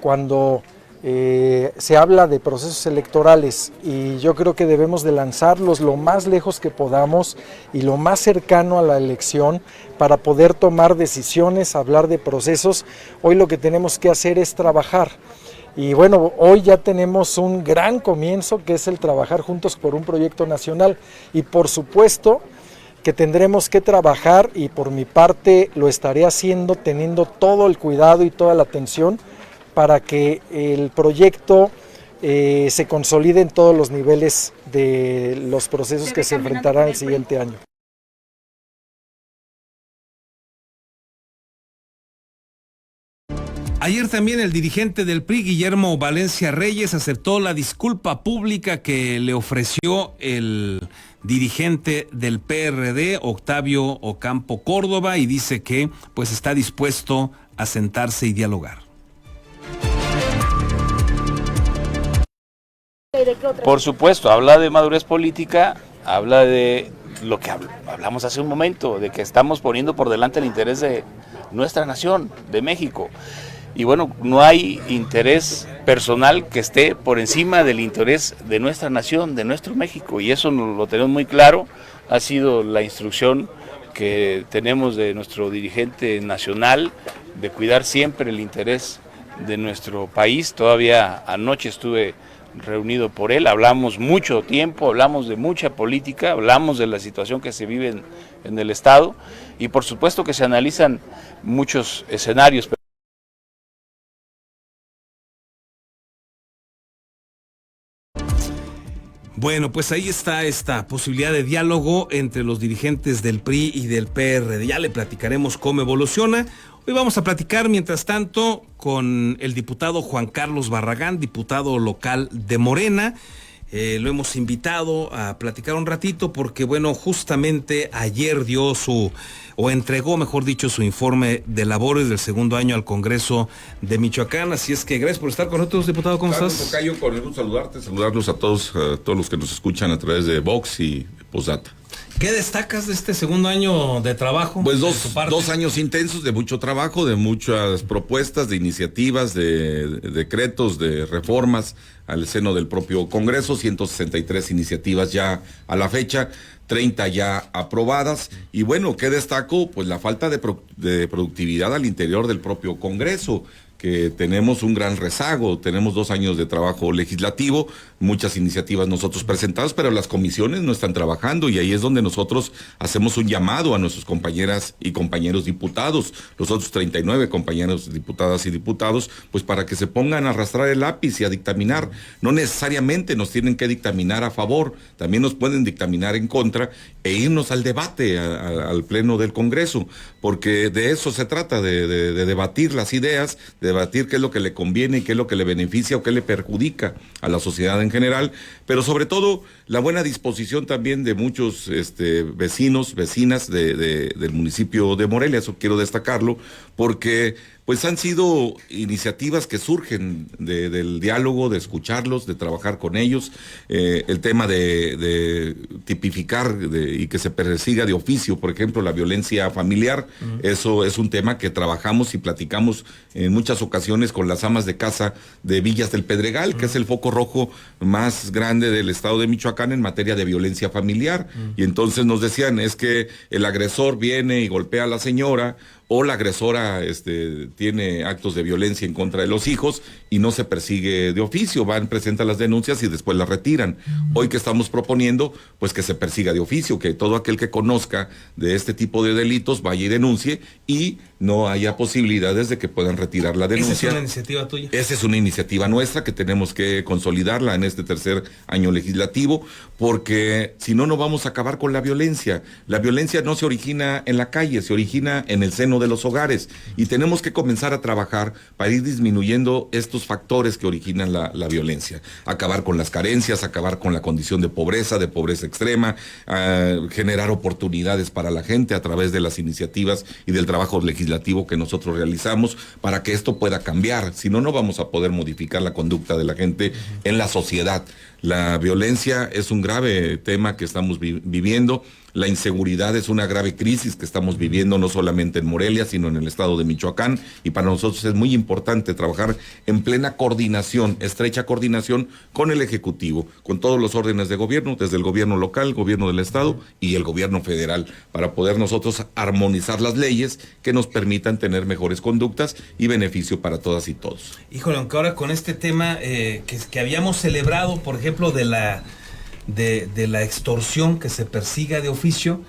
cuando se habla de procesos electorales, y yo creo que debemos de lanzarlos lo más lejos que podamos y lo más cercano a la elección para poder tomar decisiones, hablar de procesos. Hoy lo que tenemos que hacer es trabajar. Y bueno, hoy ya tenemos un gran comienzo, que es el trabajar juntos por un proyecto nacional, y por supuesto que tendremos que trabajar, y por mi parte lo estaré haciendo teniendo todo el cuidado y toda la atención para que el proyecto se consolide en todos los niveles de los procesos que se enfrentarán el siguiente año. Ayer también el dirigente del PRI, Guillermo Valencia Reyes, aceptó la disculpa pública que le ofreció el dirigente del PRD, Octavio Ocampo Córdoba, y dice que pues está dispuesto a sentarse y dialogar. Por supuesto, habla de madurez política, habla de lo que hablamos hace un momento, de que estamos poniendo por delante el interés de nuestra nación, de México. Y bueno, no hay interés personal que esté por encima del interés de nuestra nación, de nuestro México, y eso lo tenemos muy claro. Ha sido la instrucción que tenemos de nuestro dirigente nacional, de cuidar siempre el interés de nuestro país. Todavía anoche estuve reunido por él, hablamos mucho tiempo, hablamos de mucha política, hablamos de la situación que se vive en el Estado, y por supuesto que se analizan muchos escenarios. Bueno, pues ahí está esta posibilidad de diálogo entre los dirigentes del PRI y del PRD. Ya le platicaremos cómo evoluciona. Hoy vamos a platicar, mientras tanto, con el diputado Juan Carlos Barragán, diputado local de Morena. Lo hemos invitado a platicar un ratito porque, bueno, justamente ayer entregó, mejor dicho, su informe de labores del segundo año al Congreso de Michoacán. Así es que gracias por estar con nosotros, diputado. ¿Cómo estás? Tocayo, con el gusto saludarlos a todos los que nos escuchan a través de Vox y Postdata. ¿Qué destacas de este segundo año de trabajo? Pues dos años intensos de mucho trabajo, de muchas propuestas, de iniciativas, de decretos, de reformas al seno del propio Congreso, 163 iniciativas ya a la fecha, 30 ya aprobadas. Y bueno, ¿qué destaco? Pues la falta de productividad al interior del propio Congreso, que tenemos un gran rezago, tenemos 2 años de trabajo legislativo, muchas iniciativas nosotros presentadas, pero las comisiones no están trabajando, y ahí es donde nosotros hacemos un llamado a nuestros compañeras y compañeros diputados, los otros 39 compañeros diputadas y diputados, pues para que se pongan a arrastrar el lápiz y a dictaminar. No necesariamente nos tienen que dictaminar a favor, también nos pueden dictaminar en contra e irnos al debate, al pleno del Congreso, porque de eso se trata, de debatir las ideas, de debatir qué es lo que le conviene y qué es lo que le beneficia o qué le perjudica a la sociedad en general, pero sobre todo la buena disposición también de muchos vecinos, vecinas del municipio de Morelia. Eso quiero destacarlo, porque pues han sido iniciativas que surgen del diálogo, de escucharlos, de trabajar con ellos. El tema de tipificar y que se persiga de oficio, por ejemplo, la violencia familiar, eso es un tema que trabajamos y platicamos en muchas ocasiones con las amas de casa de Villas del Pedregal, que es el foco rojo más grande del estado de Michoacán en materia de violencia familiar. Y entonces nos decían, es que el agresor viene y golpea a la señora, o la agresora tiene actos de violencia en contra de los hijos y no se persigue de oficio, presentan las denuncias y después las retiran. Hoy que estamos proponiendo, pues que se persiga de oficio, que todo aquel que conozca de este tipo de delitos vaya y denuncie y no haya posibilidades de que puedan retirar la denuncia. ¿Esa es una iniciativa tuya? Esa es una iniciativa nuestra que tenemos que consolidarla en este tercer año legislativo, porque si no, no vamos a acabar con la violencia. La violencia no se origina en la calle, se origina en el seno de los hogares, y tenemos que comenzar a trabajar para ir disminuyendo estos factores que originan la violencia. Acabar con las carencias, acabar con la condición de pobreza extrema, generar oportunidades para la gente a través de las iniciativas y del trabajo legislativo que nosotros realizamos para que esto pueda cambiar. Si no, no vamos a poder modificar la conducta de la gente en la sociedad. La violencia es un grave tema que estamos viviendo. La inseguridad es una grave crisis que estamos viviendo no solamente en Morelia, sino en el estado de Michoacán, y para nosotros es muy importante trabajar en plena coordinación, estrecha coordinación con el Ejecutivo, con todos los órdenes de gobierno, desde el gobierno local, el gobierno del estado y el gobierno federal, para poder nosotros armonizar las leyes que nos permitan tener mejores conductas y beneficio para todas y todos. Híjole, aunque ahora con este tema que habíamos celebrado, por ejemplo, de la extorsión, que se persiga de oficio,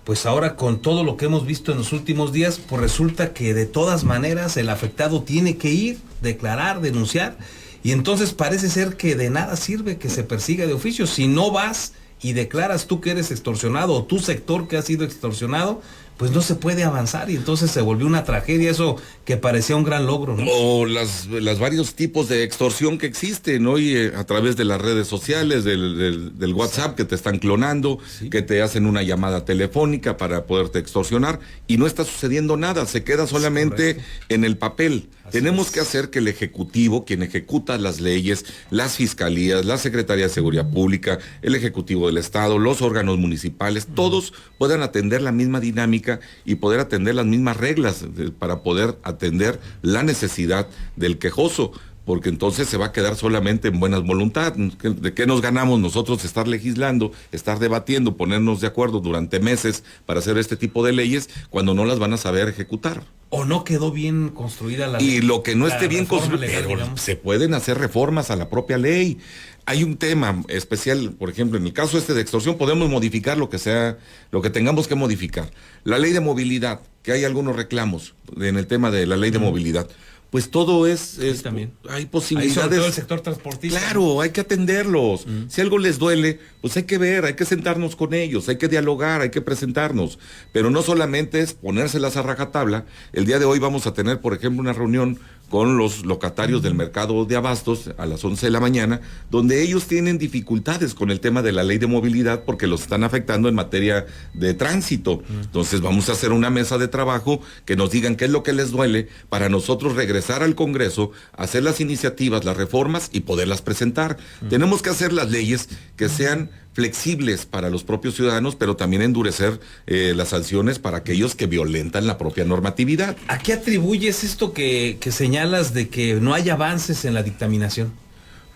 pues ahora con todo lo que hemos visto en los últimos días, pues resulta que de todas maneras el afectado tiene que ir, declarar, denunciar, y entonces parece ser que de nada sirve que se persiga de oficio. Si no vas y declaras tú que eres extorsionado, o tu sector que ha sido extorsionado, pues no se puede avanzar, y entonces se volvió una tragedia eso que parecía un gran logro, ¿no? O las varios tipos de extorsión que existen hoy a través de las redes sociales, del WhatsApp, que te están clonando, ¿sí?, que te hacen una llamada telefónica para poderte extorsionar, y no está sucediendo nada, se queda solamente en el papel. Tenemos que hacer que el Ejecutivo, quien ejecuta las leyes, las fiscalías, la Secretaría de Seguridad Pública, el Ejecutivo del Estado, los órganos municipales, todos puedan atender la misma dinámica y poder atender las mismas reglas para poder atender la necesidad del quejoso, porque entonces se va a quedar solamente en buenas voluntad. ¿De qué nos ganamos nosotros estar legislando, estar debatiendo, ponernos de acuerdo durante meses para hacer este tipo de leyes cuando no las van a saber ejecutar? O no quedó bien construida la ley. Y lo que no esté bien construido, pero se pueden hacer reformas a la propia ley. Hay un tema especial, por ejemplo, en el caso de extorsión, podemos modificar lo que sea, lo que tengamos que modificar. La ley de movilidad, que hay algunos reclamos en el tema de la ley de movilidad. Pues todo es también hay posibilidades. Ahí sobre todo el sector transportista. Claro, hay que atenderlos. Si algo les duele, pues hay que ver, hay que sentarnos con ellos, hay que dialogar, hay que presentarnos. Pero no solamente es ponérselas a rajatabla. El día de hoy vamos a tener, por ejemplo, una reunión con los locatarios del mercado de abastos a las 11 de la mañana, donde ellos tienen dificultades con el tema de la ley de movilidad porque los están afectando en materia de tránsito. Entonces vamos a hacer una mesa de trabajo que nos digan qué es lo que les duele para nosotros regresar al Congreso, hacer las iniciativas, las reformas y poderlas presentar. Tenemos que hacer las leyes que sean flexibles para los propios ciudadanos, pero también endurecer las sanciones para aquellos que violentan la propia normatividad. ¿A qué atribuyes esto que señalas de que no hay avances en la dictaminación?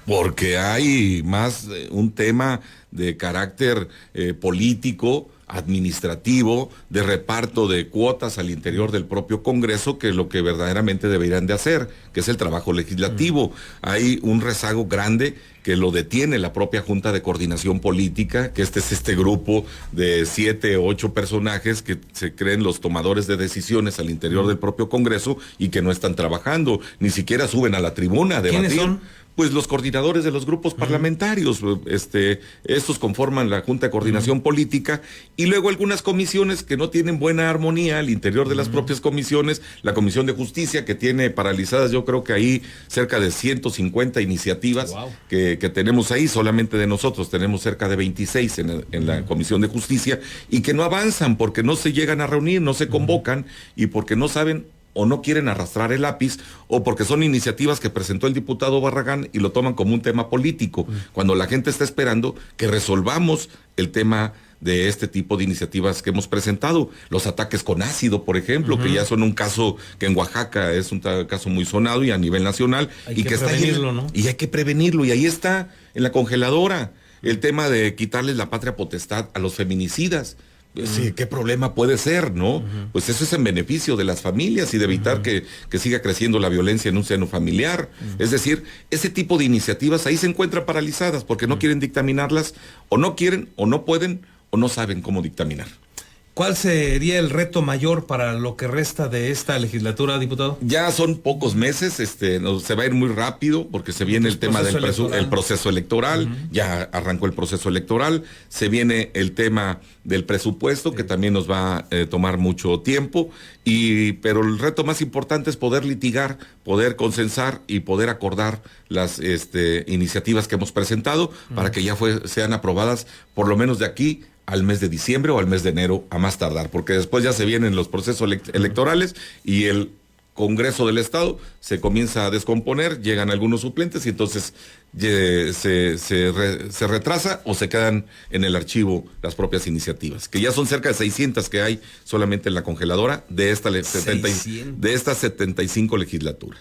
Porque hay más un tema de carácter político, administrativo, de reparto de cuotas al interior del propio Congreso, que es lo que verdaderamente deberían de hacer, que es el trabajo legislativo. Hay un rezago grande que lo detiene la propia Junta de Coordinación Política, que es este grupo de 7 o 8 personajes que se creen los tomadores de decisiones al interior del propio Congreso y que no están trabajando, ni siquiera suben a la tribuna a debatir. ¿Quiénes son? Pues los coordinadores de los grupos parlamentarios, estos conforman la Junta de Coordinación Política, y luego algunas comisiones que no tienen buena armonía al interior de las propias comisiones, la Comisión de Justicia, que tiene paralizadas yo creo que ahí cerca de 150 iniciativas que tenemos ahí, solamente de nosotros tenemos cerca de 26 en la Comisión de Justicia, y que no avanzan porque no se llegan a reunir, no se convocan, y porque no saben o no quieren arrastrar el lápiz, o porque son iniciativas que presentó el diputado Barragán y lo toman como un tema político, cuando la gente está esperando que resolvamos el tema de este tipo de iniciativas que hemos presentado. Los ataques con ácido, por ejemplo, que ya son un caso que en Oaxaca es un caso muy sonado y a nivel nacional. Hay que prevenirlo, ¿no? Y hay que prevenirlo, y ahí está, en la congeladora, el tema de quitarles la patria potestad a los feminicidas. Sí, ¿qué problema puede ser, no? Pues eso es en beneficio de las familias y de evitar que siga creciendo la violencia en un seno familiar. Es decir, ese tipo de iniciativas ahí se encuentran paralizadas porque no quieren dictaminarlas, o no quieren, o no pueden, o no saben cómo dictaminar. ¿Cuál sería el reto mayor para lo que resta de esta legislatura, diputado? Ya son pocos meses, se va a ir muy rápido porque se viene el tema del proceso electoral, ya arrancó el proceso electoral, se viene el tema del presupuesto, que también nos va a tomar mucho tiempo, pero el reto más importante es poder litigar, poder consensar y poder acordar las iniciativas que hemos presentado para que ya sean aprobadas por lo menos de aquí al mes de diciembre o al mes de enero a más tardar, porque después ya se vienen los procesos electorales y el Congreso del Estado se comienza a descomponer, llegan algunos suplentes y entonces se retrasa o se quedan en el archivo las propias iniciativas, que ya son cerca de 600 que hay solamente en la congeladora de esta 75 legislatura.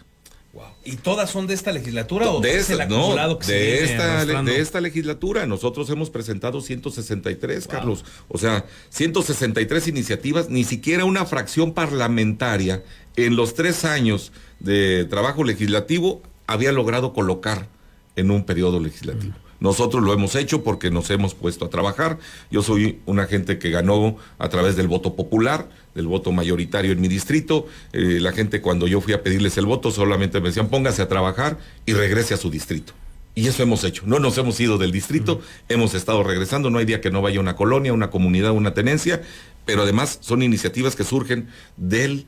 Wow. ¿Y todas son de esta legislatura o de es el acumulado que se viene arrastrando? De esta legislatura? Nosotros hemos presentado 163, Carlos. O sea, 163 iniciativas, ni siquiera una fracción parlamentaria en los 3 años de trabajo legislativo había logrado colocar en un periodo legislativo. Nosotros lo hemos hecho porque nos hemos puesto a trabajar. Yo soy una gente que ganó a través del voto popular, del voto mayoritario en mi distrito. La gente, cuando yo fui a pedirles el voto, solamente me decían, póngase a trabajar y regrese a su distrito. Y eso hemos hecho. No nos hemos ido del distrito, hemos estado regresando. No hay día que no vaya una colonia, una comunidad, una tenencia, pero además son iniciativas que surgen del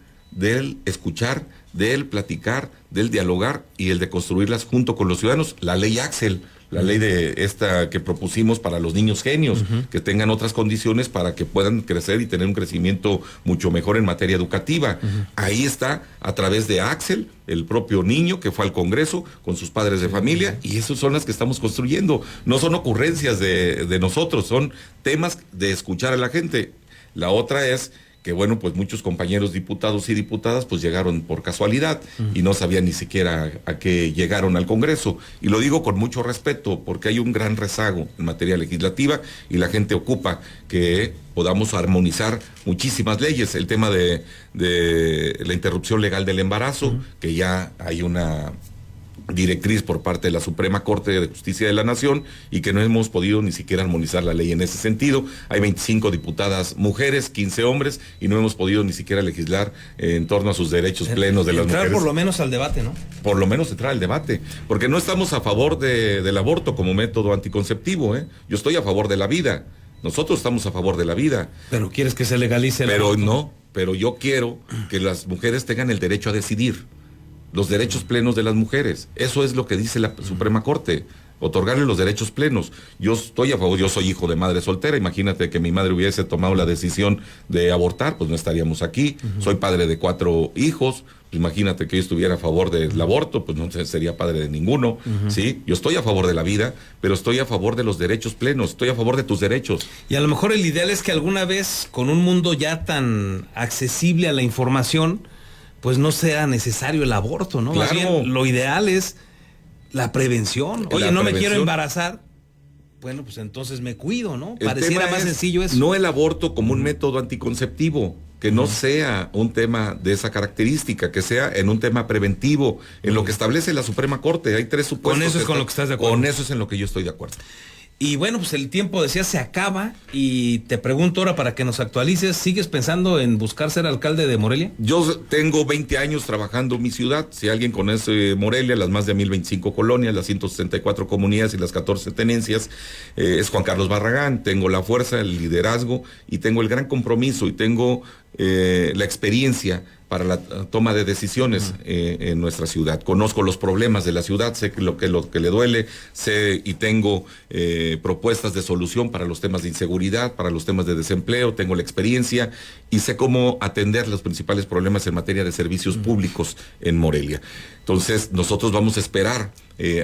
escuchar, del platicar, del dialogar y el de construirlas junto con los ciudadanos. La ley Axel, la ley de esta que propusimos para los niños genios, que tengan otras condiciones para que puedan crecer y tener un crecimiento mucho mejor en materia educativa. Ahí está, a través de Axel, el propio niño que fue al Congreso con sus padres de familia, y esas son las que estamos construyendo. No son ocurrencias de nosotros, son temas de escuchar a la gente. La otra es que bueno, pues muchos compañeros diputados y diputadas pues llegaron por casualidad y no sabían ni siquiera a qué llegaron al Congreso. Y lo digo con mucho respeto porque hay un gran rezago en materia legislativa y la gente ocupa que podamos armonizar muchísimas leyes. El tema de la interrupción legal del embarazo, que ya hay una directriz por parte de la Suprema Corte de Justicia de la Nación y que no hemos podido ni siquiera armonizar la ley en ese sentido. Hay 25 diputadas mujeres, 15 hombres y no hemos podido ni siquiera legislar en torno a sus derechos plenos de las mujeres. Por lo menos al debate, ¿no? Por lo menos entrar al debate, porque no estamos a favor del aborto como método anticonceptivo, ¿eh? Yo estoy a favor de la vida. Nosotros estamos a favor de la vida. Pero quieres que se legalice el aborto. No, pero yo quiero que las mujeres tengan el derecho a decidir. Los derechos plenos de las mujeres. Eso es lo que dice la Suprema Corte. Otorgarle los derechos plenos. Yo estoy a favor, yo soy hijo de madre soltera. Imagínate que mi madre hubiese tomado la decisión de abortar, pues no estaríamos aquí. Soy padre de 4 hijos. Pues imagínate que yo estuviera a favor del aborto, pues no sería padre de ninguno. ¿Sí? Yo estoy a favor de la vida, pero estoy a favor de los derechos plenos. Estoy a favor de tus derechos. Y a lo mejor el ideal es que alguna vez, con un mundo ya tan accesible a la información, pues no sea necesario el aborto, ¿no? Claro. Más bien, lo ideal es la prevención. Oye, no me quiero embarazar. Bueno, pues entonces me cuido, ¿no? Pareciera más sencillo eso. No el aborto como un método anticonceptivo, que no sea un tema de esa característica, que sea en un tema preventivo, en lo que establece la Suprema Corte. Hay 3 supuestos. Con eso es con lo que estás de acuerdo. Con eso es en lo que yo estoy de acuerdo. Y bueno, pues el tiempo, decía, se acaba y te pregunto ahora para que nos actualices, ¿sigues pensando en buscar ser alcalde de Morelia? Yo tengo 20 años trabajando en mi ciudad. Si alguien conoce Morelia, las más de 1025 colonias, las 164 comunidades y las 14 tenencias, es Juan Carlos Barragán. Tengo la fuerza, el liderazgo y tengo el gran compromiso y tengo la experiencia para la toma de decisiones en nuestra ciudad. Conozco los problemas de la ciudad, sé lo que le duele, sé y tengo propuestas de solución para los temas de inseguridad, para los temas de desempleo, tengo la experiencia y sé cómo atender los principales problemas en materia de servicios públicos en Morelia. Entonces, nosotros vamos a esperar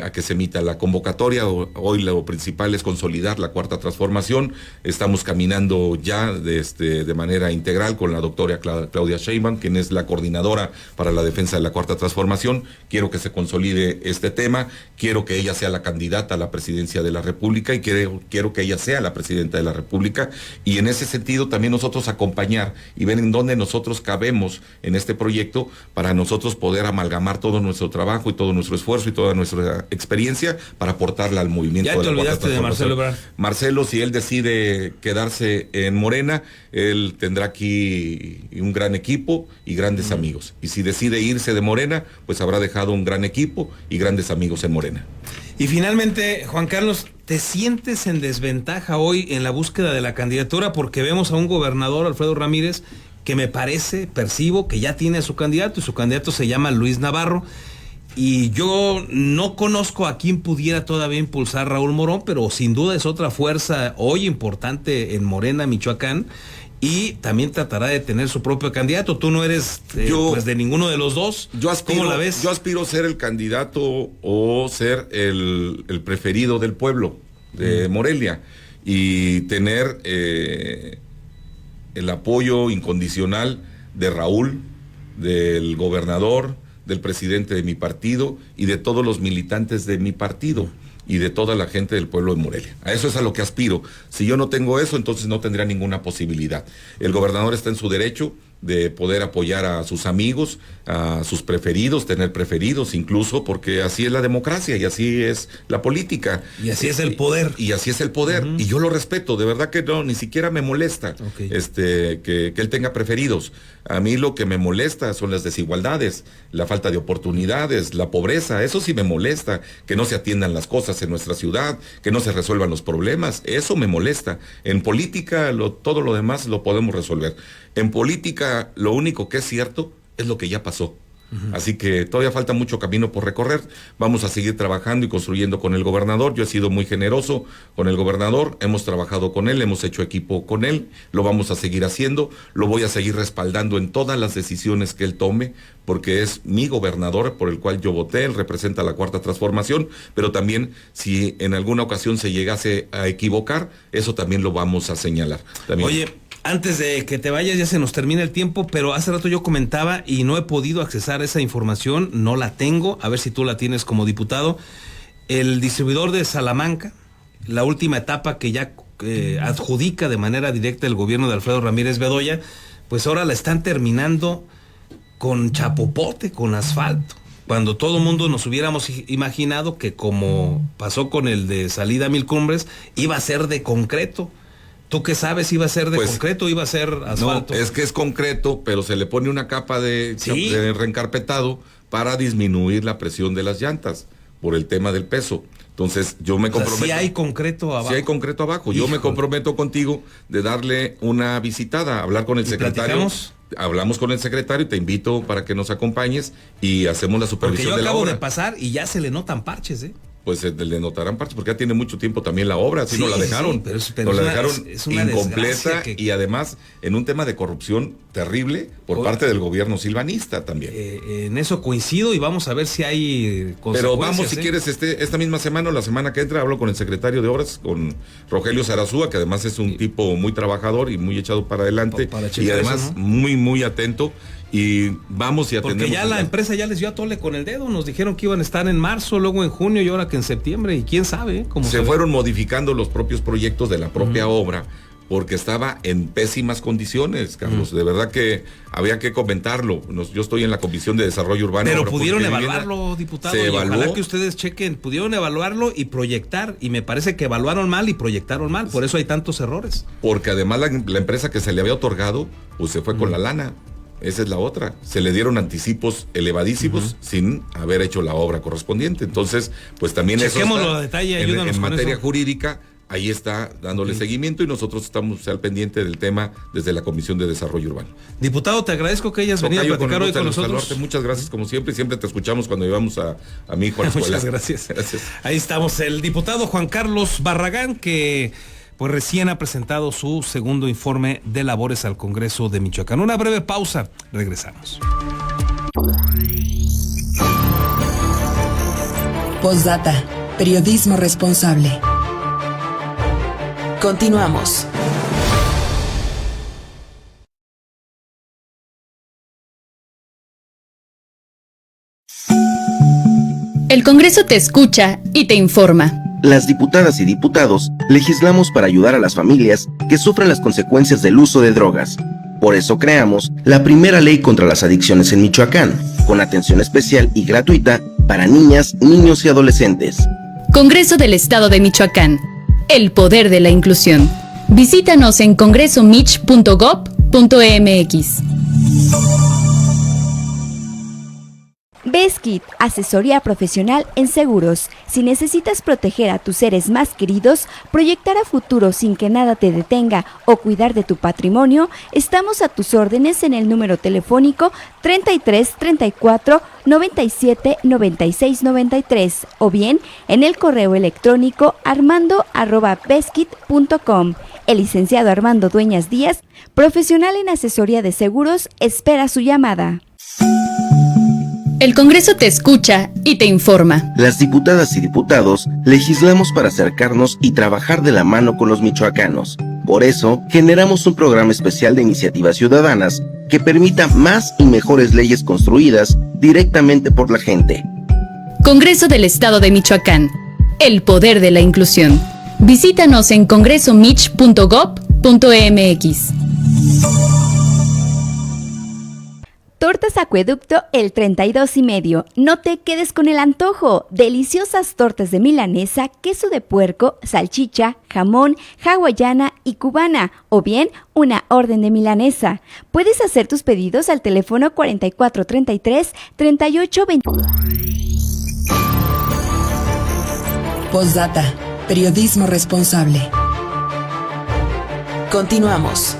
a que se emita la convocatoria. Hoy lo principal es consolidar la cuarta transformación. Estamos caminando ya de manera integral con la doctora Claudia Sheinbaum, quien es la coordinadora para la defensa de la cuarta transformación. Quiero que se consolide este tema, quiero que ella sea la candidata a la presidencia de la República y quiero que ella sea la presidenta de la República, y en ese sentido también nosotros acompañar y ver en dónde nosotros cabemos en este proyecto para nosotros poder amalgamar todo nuestro trabajo y todo nuestro esfuerzo y toda nuestra experiencia para aportarla al movimiento. Ya te olvidaste de Marcelo Ebrard. Marcelo, si él decide quedarse en Morena, él tendrá aquí un gran equipo y grandes amigos. Y si decide irse de Morena, pues habrá dejado un gran equipo y grandes amigos en Morena. Y finalmente, Juan Carlos, ¿te sientes en desventaja hoy en la búsqueda de la candidatura? Porque vemos a un gobernador, Alfredo Ramírez, que percibo que ya tiene a su candidato, y su candidato se llama Luis Navarro. Y yo no conozco a quién pudiera todavía impulsar Raúl Morón, pero sin duda es otra fuerza hoy importante en Morena, Michoacán, y también tratará de tener su propio candidato. Tú no eres pues de ninguno de los dos. ¿Cómo la ves? Yo aspiro a ser el candidato o ser el preferido del pueblo de Morelia y tener el apoyo incondicional de Raúl, del gobernador, del presidente de mi partido y de todos los militantes de mi partido y de toda la gente del pueblo de Morelia. A eso es a lo que aspiro. Si yo no tengo eso, entonces no tendría ninguna posibilidad. El gobernador está en su derecho de poder apoyar a sus amigos, a sus preferidos, tener preferidos incluso, porque así es la democracia y así es la política. Y así es el poder. Y así es el poder. Y yo lo respeto, de verdad que no, ni siquiera me molesta que él tenga preferidos. A mí lo que me molesta son las desigualdades, la falta de oportunidades, la pobreza, eso sí me molesta, que no se atiendan las cosas en nuestra ciudad, que no se resuelvan los problemas, eso me molesta. En política todo lo demás lo podemos resolver. En política lo único que es cierto es lo que ya pasó. Así que todavía falta mucho camino por recorrer. Vamos a seguir trabajando y construyendo con el gobernador. Yo he sido muy generoso con el gobernador, hemos trabajado con él, hemos hecho equipo con él, lo vamos a seguir haciendo, lo voy a seguir respaldando en todas las decisiones que él tome, porque es mi gobernador por el cual yo voté, él representa la cuarta transformación, pero también si en alguna ocasión se llegase a equivocar, eso también lo vamos a señalar. También. Oye, antes de que te vayas, ya se nos termina el tiempo, pero hace rato yo comentaba y no he podido accesar a esa información, no la tengo, a ver si tú la tienes como diputado. El distribuidor de Salamanca, la última etapa que ya adjudica de manera directa el gobierno de Alfredo Ramírez Bedoya, pues ahora la están terminando con chapopote, con asfalto. Cuando todo el mundo nos hubiéramos imaginado que, como pasó con el de salida a Mil Cumbres, iba a ser de concreto. ¿Tú qué sabes? ¿Iba a ser de concreto o iba a ser asfalto? No, es que es concreto, pero se le pone una capa de reencarpetado para disminuir la presión de las llantas por el tema del peso. Entonces yo me comprometo. ¿Sí hay concreto abajo? Sí hay concreto abajo. Yo me comprometo contigo de darle una visitada, hablar con el secretario. ¿Platicamos? Hablamos con el secretario, te invito para que nos acompañes y hacemos la supervisión de la obra. Porque yo acabo de pasar y ya se le notan parches, Pues le notarán partes porque ya tiene mucho tiempo también la obra, así nos la dejaron. Pero nos la dejaron incompleta que... y además en un tema de corrupción terrible por parte del gobierno silvanista también. En eso coincido y vamos a ver si hay consecuencias. Pero vamos, si quieres, esta misma semana o la semana que entra, hablo con el secretario de Obras, con Rogelio Sarasúa, que además es un tipo muy trabajador y muy echado para adelante y además eso, ¿no? muy atento. Y vamos y atendemos. Porque ya la empresa ya les dio a tole con el dedo, nos dijeron que iban a estar en marzo, luego en junio y ahora que en septiembre, y quién sabe cómo se fueron modificando los propios proyectos de la propia obra, porque estaba en pésimas condiciones, Carlos. De verdad que había que comentarlo. Yo estoy en la Comisión de Desarrollo Urbano. Pero pudieron evaluarlo, diputado. Se evaluó. Ojalá que ustedes chequen, pudieron evaluarlo y proyectar, y me parece que evaluaron mal y proyectaron mal, por eso hay tantos errores. Porque además la empresa que se le había otorgado, pues se fue con la lana. Esa es la otra. Se le dieron anticipos elevadísimos sin haber hecho la obra correspondiente. Entonces, pues también eso está a detalle, en materia jurídica. ahí está dándole seguimiento y nosotros estamos al pendiente del tema desde la Comisión de Desarrollo Urbano. Diputado, te agradezco que hayas venido a platicar hoy con nosotros. Muchas gracias, como siempre te escuchamos cuando llevamos a mi hijo a la escuela. Muchas gracias. Ahí estamos, el diputado Juan Carlos Barragán, que pues recién ha presentado su segundo informe de labores al Congreso de Michoacán. Una breve pausa, regresamos. Postdata, periodismo responsable. Continuamos. El Congreso te escucha y te informa. Las diputadas y diputados legislamos para ayudar a las familias que sufren las consecuencias del uso de drogas. Por eso creamos la primera ley contra las adicciones en Michoacán, con atención especial y gratuita para niñas, niños y adolescentes. Congreso del Estado de Michoacán. El poder de la inclusión. Visítanos en congresomich.gov.mx. Beskid, asesoría profesional en seguros. Si necesitas proteger a tus seres más queridos, proyectar a futuro sin que nada te detenga o cuidar de tu patrimonio, estamos a tus órdenes en el número telefónico 33 34 97 96 93 o bien en el correo electrónico armando@beskid.com. El licenciado Armando Dueñas Díaz, profesional en asesoría de seguros, espera su llamada. El Congreso te escucha y te informa. Las diputadas y diputados legislamos para acercarnos y trabajar de la mano con los michoacanos. Por eso, generamos un programa especial de iniciativas ciudadanas que permita más y mejores leyes construidas directamente por la gente. Congreso del Estado de Michoacán. El poder de la inclusión. Visítanos en congresomich.gov.mx. Tortas Acueducto el 32,5. No te quedes con el antojo. Deliciosas tortas de milanesa, queso de puerco, salchicha, jamón, hawaiana y cubana. O bien, una orden de milanesa. Puedes hacer tus pedidos al teléfono 4433-3820. Postdata, periodismo responsable. Continuamos.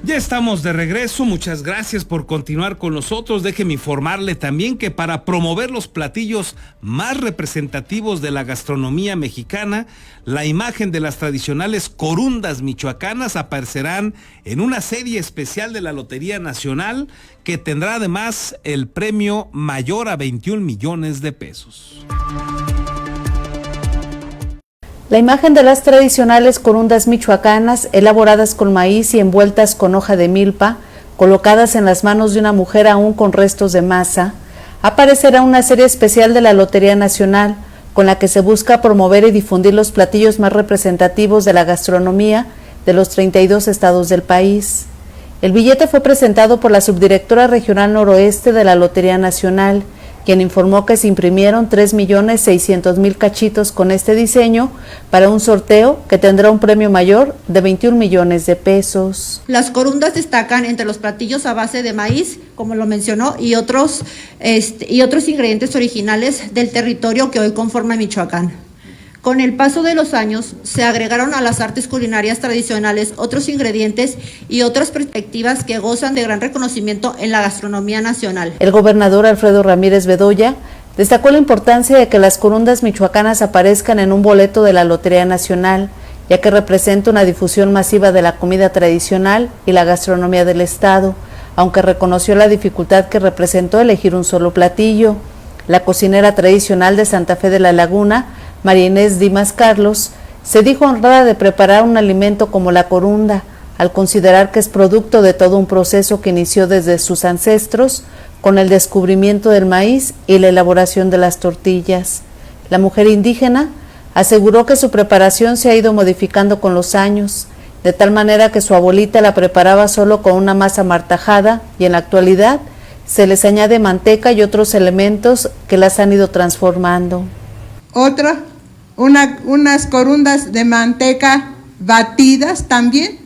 Ya estamos de regreso, muchas gracias por continuar con nosotros. Déjeme informarle también que para promover los platillos más representativos de la gastronomía mexicana, la imagen de las tradicionales corundas michoacanas aparecerán en una serie especial de la Lotería Nacional que tendrá además el premio mayor a 21 millones de pesos. La imagen de las tradicionales corundas michoacanas, elaboradas con maíz y envueltas con hoja de milpa, colocadas en las manos de una mujer aún con restos de masa, aparecerá una serie especial de la Lotería Nacional, con la que se busca promover y difundir los platillos más representativos de la gastronomía de los 32 estados del país. El billete fue presentado por la subdirectora regional noroeste de la Lotería Nacional, quien informó que se imprimieron 3.600.000 cachitos con este diseño para un sorteo que tendrá un premio mayor de 21 millones de pesos. Las corundas destacan entre los platillos a base de maíz, como lo mencionó, y otros ingredientes originales del territorio que hoy conforma Michoacán. Con el paso de los años, se agregaron a las artes culinarias tradicionales otros ingredientes y otras perspectivas que gozan de gran reconocimiento en la gastronomía nacional. El gobernador Alfredo Ramírez Bedoya destacó la importancia de que las corundas michoacanas aparezcan en un boleto de la Lotería Nacional, ya que representa una difusión masiva de la comida tradicional y la gastronomía del estado, aunque reconoció la dificultad que representó elegir un solo platillo. La cocinera tradicional de Santa Fe de la Laguna, María Inés Dimas Carlos, se dijo honrada de preparar un alimento como la corunda, al considerar que es producto de todo un proceso que inició desde sus ancestros, con el descubrimiento del maíz y la elaboración de las tortillas. La mujer indígena aseguró que su preparación se ha ido modificando con los años, de tal manera que su abuelita la preparaba solo con una masa martajada y en la actualidad se les añade manteca y otros elementos que las han ido transformando. Unas corundas de manteca batidas también,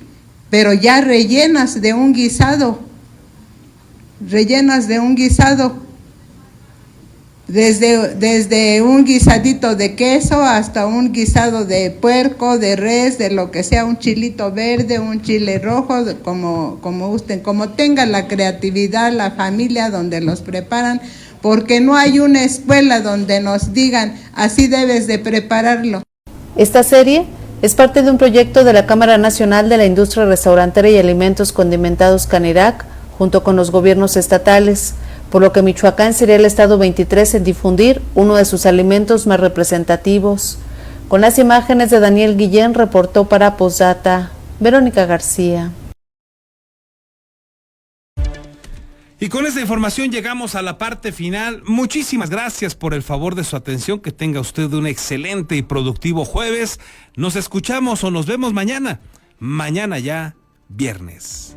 pero ya rellenas de un guisado. desde un guisadito de queso hasta un guisado de puerco, de res, de lo que sea, un chilito verde, un chile rojo, como gusten, como tenga la creatividad, la familia donde los preparan, porque no hay una escuela donde nos digan así debes de prepararlo. Esta serie es parte de un proyecto de la Cámara Nacional de la Industria Restaurantera y Alimentos Condimentados Canirac, junto con los gobiernos estatales, por lo que Michoacán sería el estado 23 en difundir uno de sus alimentos más representativos. Con las imágenes de Daniel Guillén, reportó para Posdata Verónica García. Y con esta información llegamos a la parte final. Muchísimas gracias por el favor de su atención. Que tenga usted un excelente y productivo jueves. Nos escuchamos o nos vemos mañana. Mañana ya, viernes.